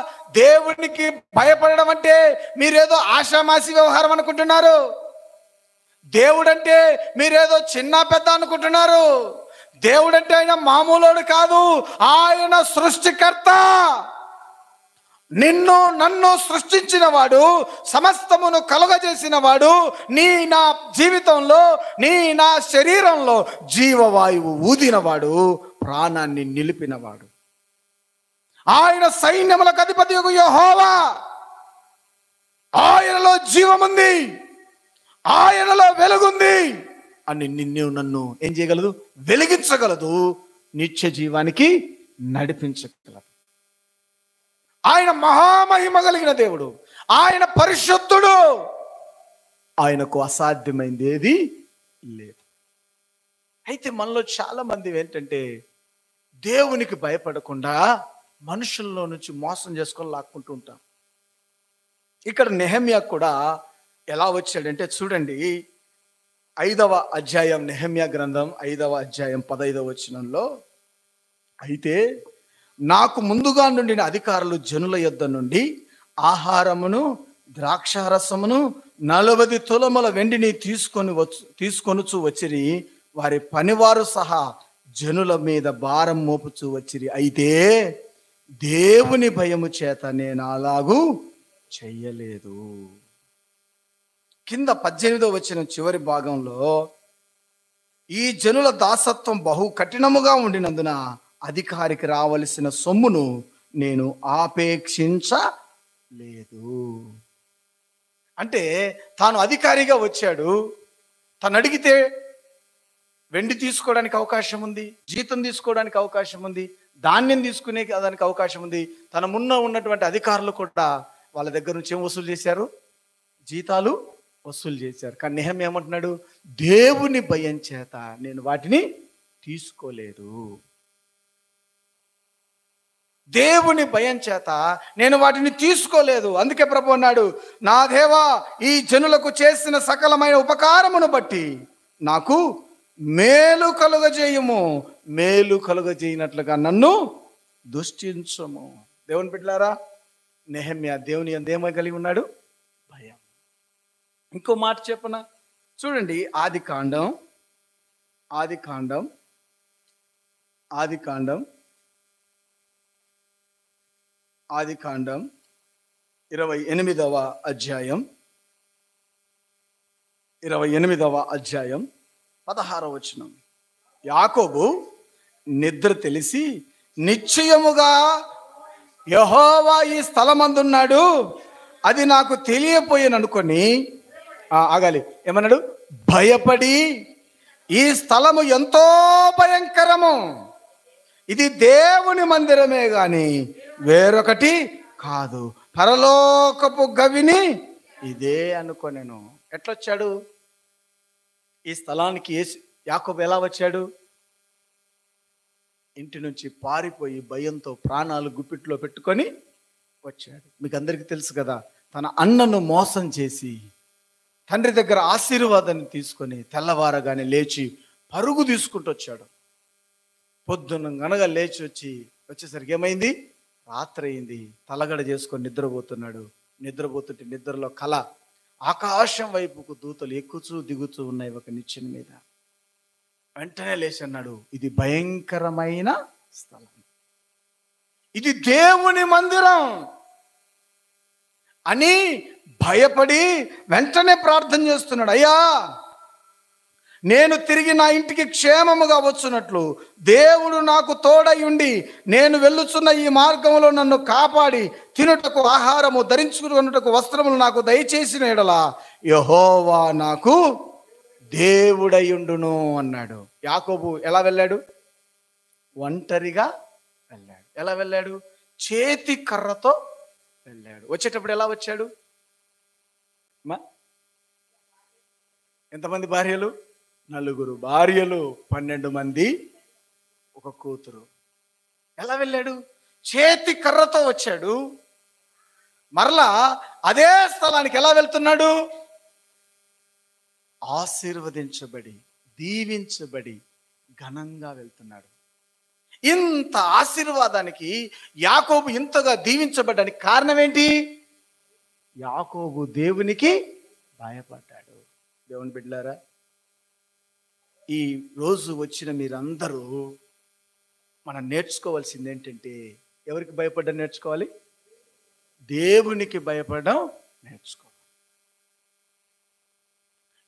దేవునికి భయపడడం అంటే మీరేదో ఆషామాసి వ్యవహారం అనుకుంటున్నారు. దేవుడంటే మీరేదో చిన్న పెద్ద అనుకుంటున్నారు. దేవుడంటే ఆయన మామూలుడు కాదు. ఆయన సృష్టికర్త. నిన్ను నన్ను సృష్టించిన వాడు, సమస్తమును కలుగజేసిన వాడు, నీ నా జీవితంలో, నీ నా శరీరంలో జీవవాయువు ఊదినవాడు, ప్రాణాన్ని నిలిపినవాడు. ఆయన సైన్యములకు అధిపతియగు యెహోవా. ఆయనలో జీవముంది, ఆయనలో వెలుగుంది అని నిన్ను నన్ను ఏం చేయగలదు? వెలిగించగలదు, నిత్య జీవానికి నడిపించగలదు. ఆయన మహామహిమ కలిగిన దేవుడు, ఆయన పరిశుద్ధుడు, ఆయనకు అసాధ్యమైంది ఏది లేదు. అయితే మనలో చాలా మంది ఏంటంటే దేవునికి భయపడకుండా మనుషుల్లో నుంచి మోసం చేసుకొని లాక్కుంటూ ఉంటాం. ఇక్కడ నెహెమ్యా కూడా ఎలా వచ్చాడంటే చూడండి, 5వ అధ్యాయం, నెహెమ్యా గ్రంథం 5వ అధ్యాయం 15వ వచనంలో, అయితే నాకు ముందుగా నుండిన అధికారులు జనుల యొద్ద నుండి ఆహారమును ద్రాక్షారసమును 40 తులముల వెండిని తీసుకొనుచు వచ్చిరి. వారి పనివారు సహా జనుల మీద భారం మోపుచూ వచ్చిరి. అయితే దేవుని భయము చేత నేను అలాగూ చెయ్యలేదు. కింద 18వ వచనం చివరి భాగంలో, ఈ జనుల దాసత్వం బహు కఠినముగా ఉండినందున అధికారికి రావలసిన సొమ్మును నేను ఆపేక్షించలేదు. అంటే తాను అధికారిగా వచ్చాడు, తను అడిగితే వెండి తీసుకోవడానికి అవకాశం ఉంది, జీతం తీసుకోవడానికి అవకాశం ఉంది, ధాన్యం తీసుకునే దానికి అవకాశం ఉంది. తన మున్న ఉన్నటువంటి అధికారులు కూడా వాళ్ళ దగ్గర నుంచి ఏం వసూలు చేశారు? జీతాలు వసూలు చేశారు. కానీ నెహెమ్యా ఏమంటున్నాడు? దేవుని భయం చేత నేను వాటిని తీసుకోలేదు. దేవుని భయం చేత నేను వాటిని తీసుకోలేదు. అందుకే ప్రభు అన్నాడు, నా దేవా, ఈ జనులకు చేసిన సకలమైన ఉపకారమును బట్టి నాకు మేలు కలుగజేయము, మేలు కలుగజేయనట్లుగా నన్ను దుష్టించము. దేవుని బిడ్డలారా, నెహెమ్యా దేవుని యందు ఏమై కలిగి ఉన్నాడు? భయం. ఇంకో మాట చెప్పనా? చూడండి, ఆది కాండం 28వ అధ్యాయం 16వ వచనం. యాకోబు నిద్ర తెలిసి నిశ్చయముగా యెహోవా ఈ స్థలమందున్నాడు, అది నాకు తెలియపోయాననుకొని ఆగాలి, ఏమన్నాడు? భయపడి, ఈ స్థలము ఎంతో భయంకరము, ఇది దేవుని మందిరమే గాని వేరొకటి కాదు, పరలోకపు గవిని ఇదే అనుకొనెను. ఎట్లొచ్చాడు ఈ స్థలానికి? యాకోబు ఎలా వచ్చాడు? ఇంటి నుంచి పారిపోయి భయంతో ప్రాణాలు గుప్పిట్లో పెట్టుకొని వచ్చాడు. మీకు అందరికీ తెలుసు కదా, తన అన్నను మోసం చేసి తండ్రి దగ్గర ఆశీర్వాదాన్ని తీసుకొని తెల్లవారగానే లేచి పరుగు తీసుకుంటూ వచ్చాడు. పొద్దున్న గనగా లేచి వచ్చేసరికి ఏమైంది? రాత్రి అయింది. తలగడ చేసుకొని నిద్రపోతున్నాడు. నిద్రపోతుంటే నిద్రలో కల, ఆకాశం వైపుకు దూతలు ఎక్కుచూ దిగుతూ ఉన్నాయి ఒక నిచ్చెన మీద. వెంటనే లేచి అన్నాడు, ఇది భయంకరమైన స్థలం, ఇది దేవుని మందిరం అని భయపడి వెంటనే ప్రార్థన చేస్తున్నాడు. అయ్యా, నేను తిరిగి నా ఇంటికి క్షేమముగా వచ్చున్నట్లు దేవుడు నాకు తోడై ఉండి నేను వెళ్ళుచున్న ఈ మార్గంలో నన్ను కాపాడి తినుటకు ఆహారము, ధరించుకున్నటకు వస్త్రములు నాకు దయచేసిన యెడల యెహోవా నాకు దేవుడయుండును అన్నాడు. యాకోబు ఎలా వెళ్ళాడు? ఒంటరిగా వెళ్ళాడు. ఎలా వెళ్ళాడు? చేతి కర్రతో వెళ్ళాడు. వచ్చేటప్పుడు ఎలా వచ్చాడు? ఎంతమంది భార్యలు? 4 భార్యలు, 12 మంది, ఒక కూతురు. ఎలా వెళ్ళాడు? చేతి కర్రతో వచ్చాడు. మరలా అదే స్థలానికి ఎలా వెళ్తున్నాడు? ఆశీర్వదించబడి, దీవించబడి ఘనంగా వెళ్తున్నాడు. ఇంత ఆశీర్వాదానికి, యాకోబు ఇంతగా దీవించబడ్డానికి కారణం ఏంటి? యాకోబు దేవునికి భయపడ్డాడు. దేవుని బిడ్డలారా, ఈ రోజు వచ్చిన మీరందరూ మనం నేర్చుకోవాల్సింది ఏంటంటే, ఎవరికి భయపడడం నేర్చుకోవాలి? దేవునికి భయపడడం నేర్చుకోవాలి.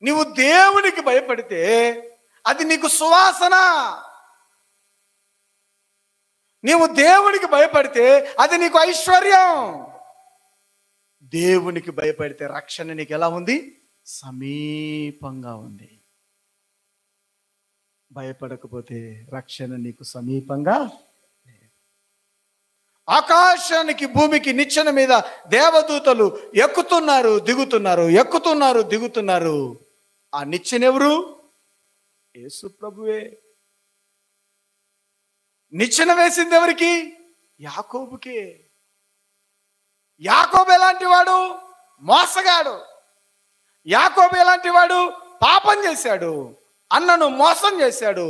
నీవు దేవునికి భయపడితే అది నీకు సువాసన. నీవు దేవునికి భయపడితే అది నీకు ఐశ్వర్యం. దేవునికి భయపడితే రక్షణ నీకు ఎలా ఉంది? సమీపంగా ఉంది. భయపడకపోతే రక్షణ నీకు సమీపంగా. ఆకాశానికి భూమికి నిచ్చెన మీద దేవదూతలు ఎక్కుతున్నారు దిగుతున్నారు, ఎక్కుతున్నారు దిగుతున్నారు. ఆ నిచ్చెన ఎవరు? యేసు ప్రభువే. నిచ్చెన వేసింది ఎవరికి? యాకోబుకే. యాకోబు ఎలాంటి వాడు? మోసగాడు. యాకోబు ఎలాంటి వాడు? పాపం చేశాడు. అన్నను మోసం చేశాడు,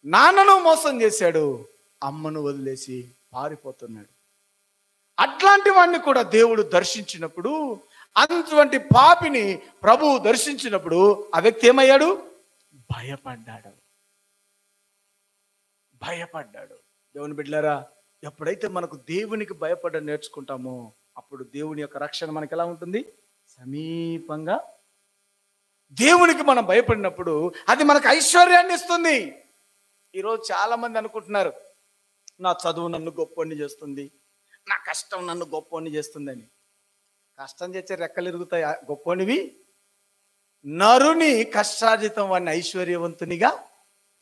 నాన్నను మోసం చేశాడు, అమ్మను వదిలేసి పారిపోతున్నాడు. అట్లాంటి వాడిని కూడా దేవుడు దర్శించినప్పుడు, అటువంటి పాపిని ప్రభువు దర్శించినప్పుడు ఆ వ్యక్తి ఏమయ్యాడు? భయపడ్డాడు. దేవుని బిడ్డలారా, ఎప్పుడైతే మనకు దేవునికి భయపడడం నేర్చుకుంటామో అప్పుడు దేవుని యొక్క రక్షణ మనకి ఎలా ఉంటుంది? సమీపంగా. దేవునికి మనం భయపడినప్పుడు అది మనకు ఐశ్వర్యాన్ని ఇస్తుంది. ఈరోజు చాలా మంది అనుకుంటున్నారు, నా చదువు నన్ను గొప్పోడిని చేస్తుంది, నా కష్టం నన్ను గొప్పోడిని చేస్తుందని. కష్టం చేసే రెక్కలు ఇరుగుతాయి గొప్పోనివి? నరుని కష్టార్జితం వాడిని ఐశ్వర్యవంతునిగా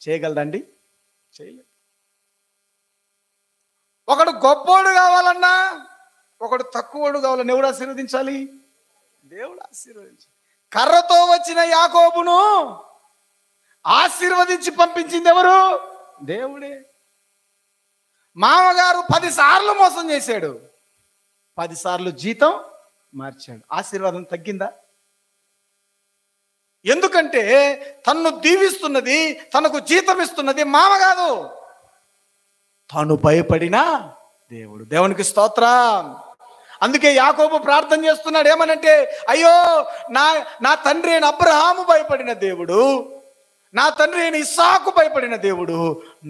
చేయగలదండి? చేయలేదు. ఒకడు గొప్పోడు కావాలన్నా, ఒకడు తక్కువడు కావాలన్నా ఎవడు ఆశీర్వదించాలి? దేవుడు ఆశీర్వదించాలి. కర్రతో వచ్చిన యాకోబును ఆశీర్వదించి పంపించింది ఎవరు? దేవుడే. మామగారు 10 సార్లు మోసం చేశాడు, 10 సార్లు జీతం మార్చాడు. ఆశీర్వాదం తగ్గిందా? ఎందుకంటే తన్ను దీవిస్తున్నది, తనకు జీతం ఇస్తున్నది మామ కాదు, తను భయపడిన దేవుడు. దేవునికి స్తోత్రం. అందుకే యాకోబు ప్రార్థన చేస్తున్నాడు, ఏమనంటే, అయ్యో నా తండ్రి అయిన అబ్రహాము భయపడిన దేవుడు, నా తండ్రి అయిన ఇస్సాకు భయపడిన దేవుడు,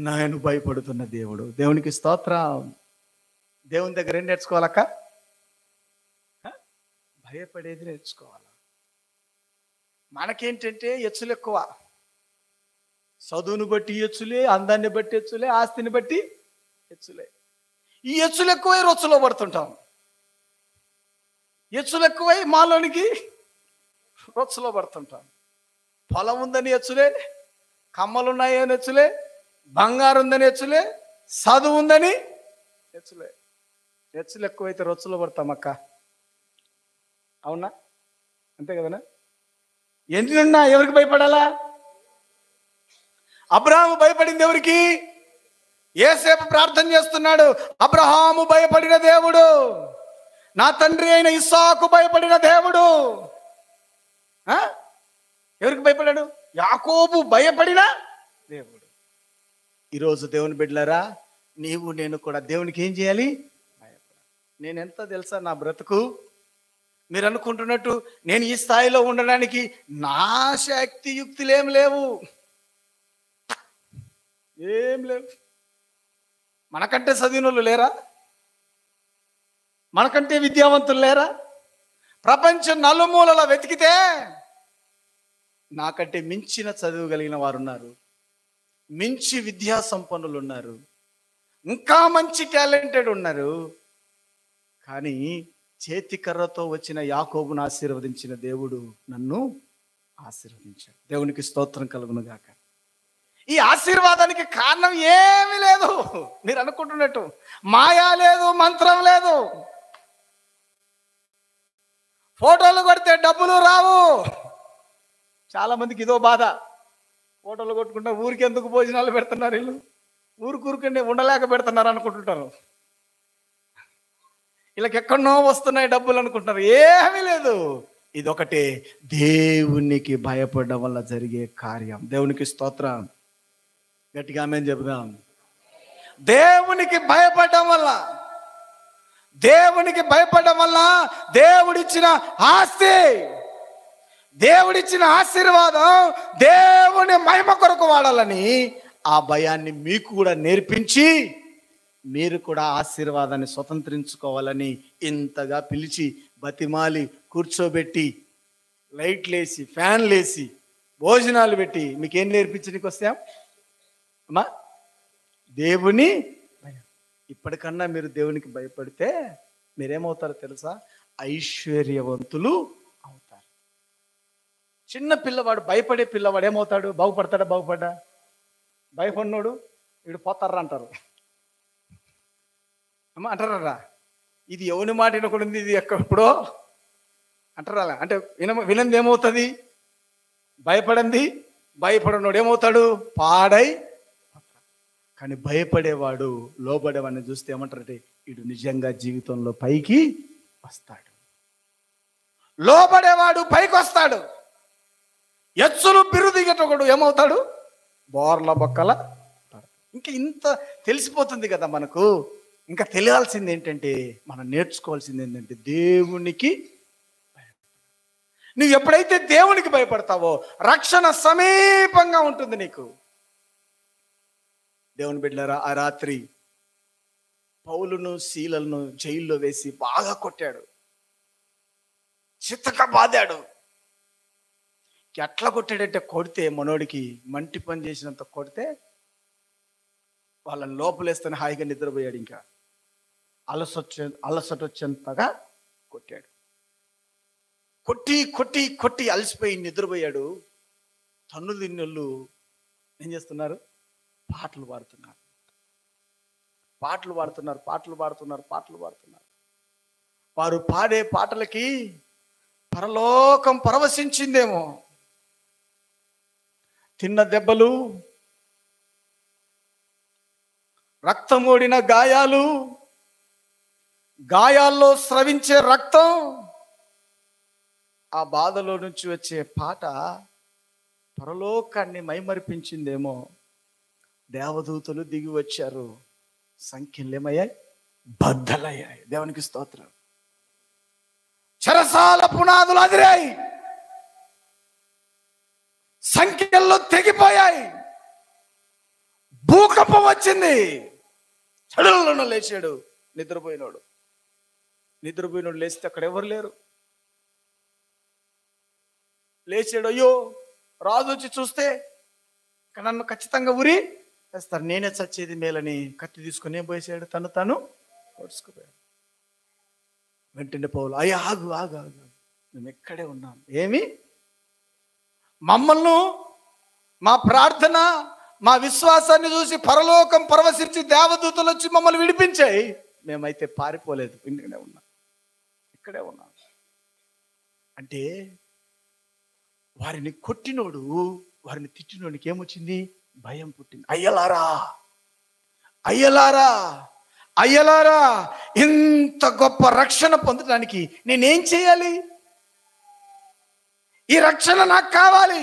నేను భయపడుతున్న దేవుడు. దేవునికి స్తోత్రం. దేవుని దగ్గర ఏం నేర్చుకోవాలక్క? భయపడేది నేర్చుకోవాలి. మనకేంటంటే ఎచ్చులు ఎక్కువ. చదువును బట్టి ఎచ్చులే, అందాన్ని బట్టి ఎచ్చులే, ఆస్తిని బట్టి ఎచ్చులే. ఈ ఎచ్చులు ఎక్కువై రొచ్చులో పడుతుంటాం. ఎచ్చులు ఎక్కువై మాలోనికి రొచ్చులో పడుతుంటాం. పొలం ఉందని ఎచ్చులే, కమ్మలున్నాయని ఎచ్చులే, బంగారు ఉందని ఎచ్చులే, చదువు ఉందని ఎచ్చులే. ఎచ్చులు ఎక్కువైతే రొచ్చులో పడతాం అక్క. అవునా? అంతే కదనా? ఎన్నిన్నా ఎవరికి భయపడాలా? అబ్రహాము భయపడింది ఎవరికి? యేసేపు ప్రార్థన చేస్తున్నాడు, అబ్రహాము భయపడిన దేవుడు, నా తండ్రి అయిన ఇస్సాకు భయపడిన దేవుడు. ఎవరికి భయపడాడు? యాకోబు భయపడిన దేవుడు. ఈరోజు దేవుని బిడ్డలారా, నీవు నేను కూడా దేవునికి ఏం చేయాలి? భయపడాలి. నేను ఎంత తెలుసా నా బ్రతుకు? మీరు అనుకుంటున్నట్టు నేను ఈ స్థాయిలో ఉండడానికి నా శక్తి యుక్తులు ఏం లేవు. మనకంటే చదివినోళ్ళు లేరా? మనకంటే విద్యావంతులు లేరా? ప్రపంచం నలుమూలల వెతికితే నాకంటే మించిన చదువు కలిగిన వారు ఉన్నారు, మించి విద్యా సంపన్నులు ఉన్నారు, ఇంకా మంచి టాలెంటెడ్ ఉన్నారు. కానీ చేతికర్రతో వచ్చిన యాకోబును ఆశీర్వదించిన దేవుడు నన్ను ఆశీర్వదించాడు. దేవునికి స్తోత్రం కలుగును గాక. ఈ ఆశీర్వాదానికి కారణం ఏమీ లేదు. మీరు అనుకుంటున్నట్టు మాయా లేదు, మంత్రం లేదు. ఫోటోలు కొడితే డబ్బులు రావు. చాలా మందికి ఇదో బాధ. ఫోటోలు కొట్టుకుంటే ఊరికి ఎందుకు భోజనాలు పెడుతున్నారు వీళ్ళు, ఊరుకుంటే ఉండలేక పెడుతున్నారు అనుకుంటుంటారు. వీళ్ళకి ఎక్కడనో వస్తున్నాయి డబ్బులు అనుకుంటున్నారు. ఏమీ లేదు. ఇదొకటే దేవునికి భయపడడం వల్ల జరిగే కార్యం. దేవునికి స్తోత్రం. గట్టిగా ఆమేన్ చెబుదాం. దేవునికి భయపడడం వల్ల, దేవునికి భయపడడం వల్ల దేవుడిచ్చిన ఆస్తి, దేవుడిచ్చిన ఆశీర్వాదం దేవుని మహిమ కొరకు వాడాలని ఆ భయాన్ని మీకు కూడా నేర్పించి మీరు కూడా ఆశీర్వాదాన్ని స్వతంత్రించుకోవాలని ఇంతగా పిలిచి బతిమాలి కూర్చోబెట్టి లైట్లేసి ఫ్యాన్లేసి భోజనాలు పెట్టి మీకేం నేర్పించడానికి వస్తాం అమ్మా? దేవుని. ఇప్పటికన్నా మీరు దేవునికి భయపడితే మీరేమవుతారో తెలుసా? ఐశ్వర్యవంతులు అవుతారు. చిన్న పిల్లవాడు, భయపడే పిల్లవాడు ఏమవుతాడు? బాగుపడతాడా? బాగుపడ్డా? భయపడినోడు వీడు పోతారా అంటారు. అమ్మ అంటారా? ఇది ఎవని మాట వినకూడదు, ఇది ఎక్కడో అంటారా? అంటే వినంది ఏమవుతుంది? భయపడినోడు ఏమవుతాడు? పాడై. కానీ భయపడేవాడు, లోబడేవాడిని చూస్తే ఏమంటారంటే వీడు నిజంగా జీవితంలో పైకి వస్తాడు. లోబడేవాడు పైకి వస్తాడు. ఎచ్చులు బిరుదిగేటోడు ఏమవుతాడు? బోర్ల బొక్కల. ఇంకా ఇంత తెలిసిపోతుంది కదా మనకు. ఇంకా తెలియాల్సింది ఏంటంటే, మనం నేర్చుకోవాల్సింది ఏంటంటే దేవునికి. నువ్వు ఎప్పుడైతే దేవునికి భయపడతావో రక్షణ సమీపంగా ఉంటుంది నీకు. దేవుని బిడ్డలారా, ఆ రాత్రి పౌలును శీలను జైల్లో వేసి బాగా కొట్టాడు, చితక బాదాడు. ఎట్లా కొట్టాడంటే, కొడితే మనోడికి మంటి పని చేసినంత కొడితే వాళ్ళని లోపలేస్తేనే హాయిగా నిద్రపోయాడు. ఇంకా అలసట వచ్చేంతగా కొట్టాడు. కొట్టి కొట్టి కొట్టి అలసిపోయి నిద్రపోయాడు. తన్ను తిన్నోళ్ళు ఏం చేస్తున్నారు? పాటలు పాడుతున్నారు. వారు పాడే పాటలకి పరలోకం పరవశించిందేమో. తిన్న దెబ్బలు, రక్తమోడిన గాయాలు, గాయాల్లో స్రవించే రక్తం, ఆ బాధలో నుంచి వచ్చే పాట పరలోకాన్ని మైమరిపించిందేమో. దేవదూతలు దిగి వచ్చారు, సంఖ్యలు ఏమయ్యాయి? బద్దలయ్యాయి. దేవునికి స్తోత్రం. చెరసాల పునాదులు అదిరాయి, సంఖ్యల్లో తెగిపోయాయి, భూకంపం వచ్చింది. చడులను లేచాడు నిద్రపోయినోడు లేస్తే అక్కడ ఎవరు లేరు. లేచాడు, అయ్యో రాజు వచ్చి చూస్తే నన్ను ఖచ్చితంగా ఉరి వేస్తారు, నేనే చచ్చేది మేలని కత్తి తీసుకుని ఏం పోయేసాడు, తను పొడుచుకుపోయాడు. వెంటనే పౌలు, అయ్యా ఆగు ఆగు ఆగు, మేము ఎక్కడే ఉన్నాం. ఏమి? మమ్మల్ని, మా ప్రార్థన, మా విశ్వాసాన్ని చూసి పరలోకం పరవశించి దేవదూతలు వచ్చి మమ్మల్ని విడిపించాయి. మేమైతే పారిపోలేదు, ఇక్కడే ఉన్నాం. అంటే వారిని కొట్టినోడు, వారిని తిట్టినోడికి ఏమొచ్చింది? భయం పుట్టింది. అయ్యలారా, ఇంత గొప్ప రక్షణ పొందడానికి నేనేం చేయాలి? ఈ రక్షణ నాకు కావాలి.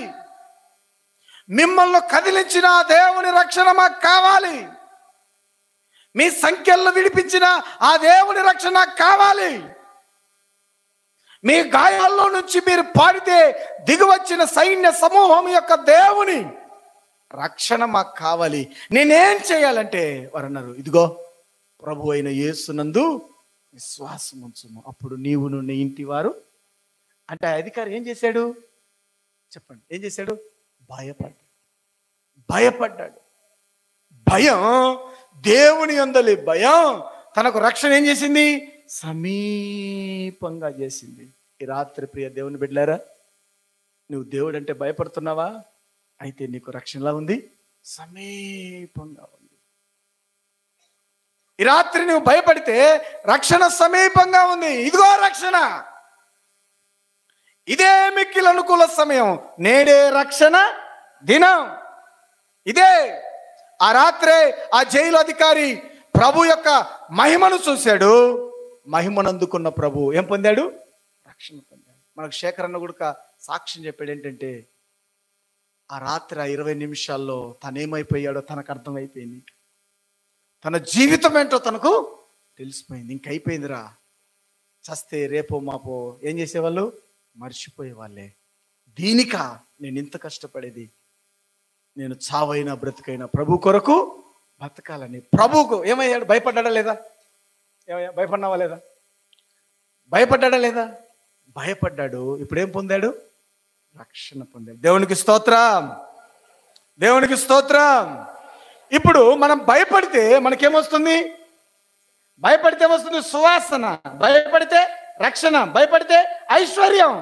మిమ్మల్ని కదిలించిన దేవుని రక్షణ మాకు కావాలి. మీ సంఖ్యలను విడిపించిన ఆ దేవుని రక్షణ నాకు కావాలి. మీ గాయాల్లో నుంచి మీరు పాడితే దిగువచ్చిన సైన్య సమూహం యొక్క దేవుని రక్షణ మాకు కావాలి. నేనేం చేయాలంటే వారు అన్నారు, ఇదిగో ప్రభు అయిన యేసునందు విశ్వాసం ఉంచుము, అప్పుడు నీవును నీ ఇంటి వారు. అంటే ఆ అధికారి ఏం చేశాడు? చెప్పండి, ఏం చేశాడు? భయపడ్డాడు. భయం, దేవుని యందలి భయం తనకు రక్షణ ఏం చేసింది? సమీపంగా చేసింది. ఈ రాత్రి ప్రియ దేవుని బిడ్డలారా, నువ్వు దేవుడు అంటే భయపడుతున్నావా? అయితే నీకు రక్షణలా ఉంది, సమీపంగా ఉంది. ఈ రాత్రి నువ్వు భయపడితే రక్షణ సమీపంగా ఉంది. ఇదిగో రక్షణ, ఇదే మిక్కిలి అనుకూల సమయం, నేడే రక్షణ దినం. ఇదే. ఆ రాత్రే ఆ జైలు అధికారి ప్రభు యొక్క మహిమను చూశాడు. మహిమను అందుకున్న ప్రభు ఏం పొందాడు? రక్షణ పొందాడు. మనకు శేఖర్ అన్న కూడా సాక్ష్యం చెప్పాడు. ఏంటంటే ఆ రాత్రి 20 నిమిషాల్లో తనేమైపోయాడో తనకు అర్థమైపోయింది. తన జీవితం ఏంటో తనకు తెలిసిపోయింది. ఇంకైపోయిందిరా, చస్తే రేపో మాపో ఏం చేసేవాళ్ళు? మర్చిపోయే వాళ్ళే. దీనికా నేను ఇంత కష్టపడేది? నేను చావైనా బ్రతుకైనా ప్రభు కొరకు బతకాలని. ప్రభువుకు ఏమయ్యాడు? భయపడ్డా లేదా? ఏమయ్యా? భయపడినావా లేదా? భయపడ్డా లేదా? భయపడ్డాడు. ఇప్పుడు ఏం పొందాడు? రక్షణ పొందాడు. దేవునికి స్తోత్రం, దేవునికి స్తోత్రం. ఇప్పుడు మనం భయపడితే మనకేమొస్తుంది? భయపడితే ఏమొస్తుంది? సువాసన. భయపడితే రక్షణ. భయపడితే ఐశ్వర్యం.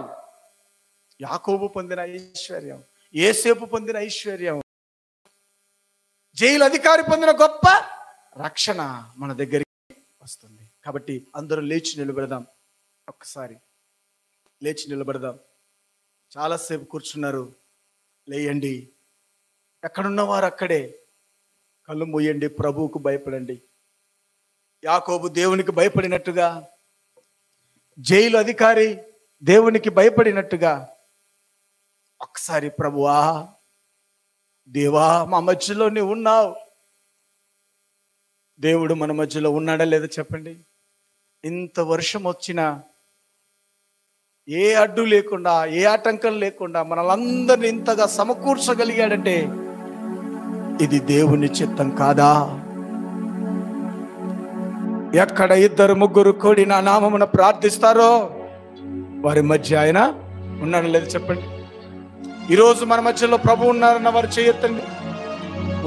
యాకోబు పొందిన ఐశ్వర్యం, యేసేపు పొందిన ఐశ్వర్యం, జైలు అధికారి పొందిన గొప్ప రక్షణ మన దగ్గరికి వస్తుంది. కాబట్టి అందరూ లేచి నిలబడదాం. ఒక్కసారి లేచి నిలబడదాం. చాలాసేపు కూర్చున్నారు, లేయండి. ఎక్కడున్నవారు అక్కడే కళ్ళు మూయండి, ప్రభువుకు భయపడండి. యాకోబు దేవునికి భయపడినట్టుగా, జైలు అధికారి దేవునికి భయపడినట్టుగా ఒకసారి ప్రభువా, దేవా, మా మధ్యలో నీవు ఉన్నావు. దేవుడు మన మధ్యలో ఉన్నాడా లేదా చెప్పండి. ఇంత వర్షం వచ్చినా ఏ అడ్డు లేకుండా, ఏ ఆటంకం లేకుండా మనలందరినీ ఇంతగా సమకూర్చగలిగాడంటే ఇది దేవుని చిత్తం కాదా? ఎక్కడ 2-3 కూడి నా నామమున ప్రార్థిస్తారో వారి మధ్య ఆయన ఉన్నాడు లేదు చెప్పండి. ఈరోజు మన మధ్యలో ప్రభు ఉన్నారన్న వారు చేయొద్దండి.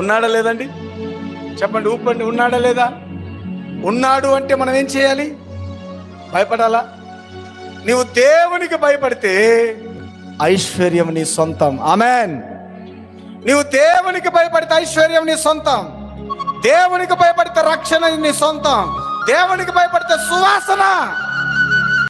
ఉన్నాడా లేదండి చెప్పండి, ఊపండి. ఉన్నాడా లేదా? ఉన్నాడు అంటే మనం ఏం చేయాలి? భయపడాలా? నీవు దేవునికి భయపడితే ఐశ్వర్యం నీ సొంతం. ఆమెన్. నీవు దేవునికి భయపడితే ఐశ్వర్యం నీ సొంతం. దేవునికి భయపడితే రక్షణ నీ సొంతం. దేవునికి భయపడితే సువాసన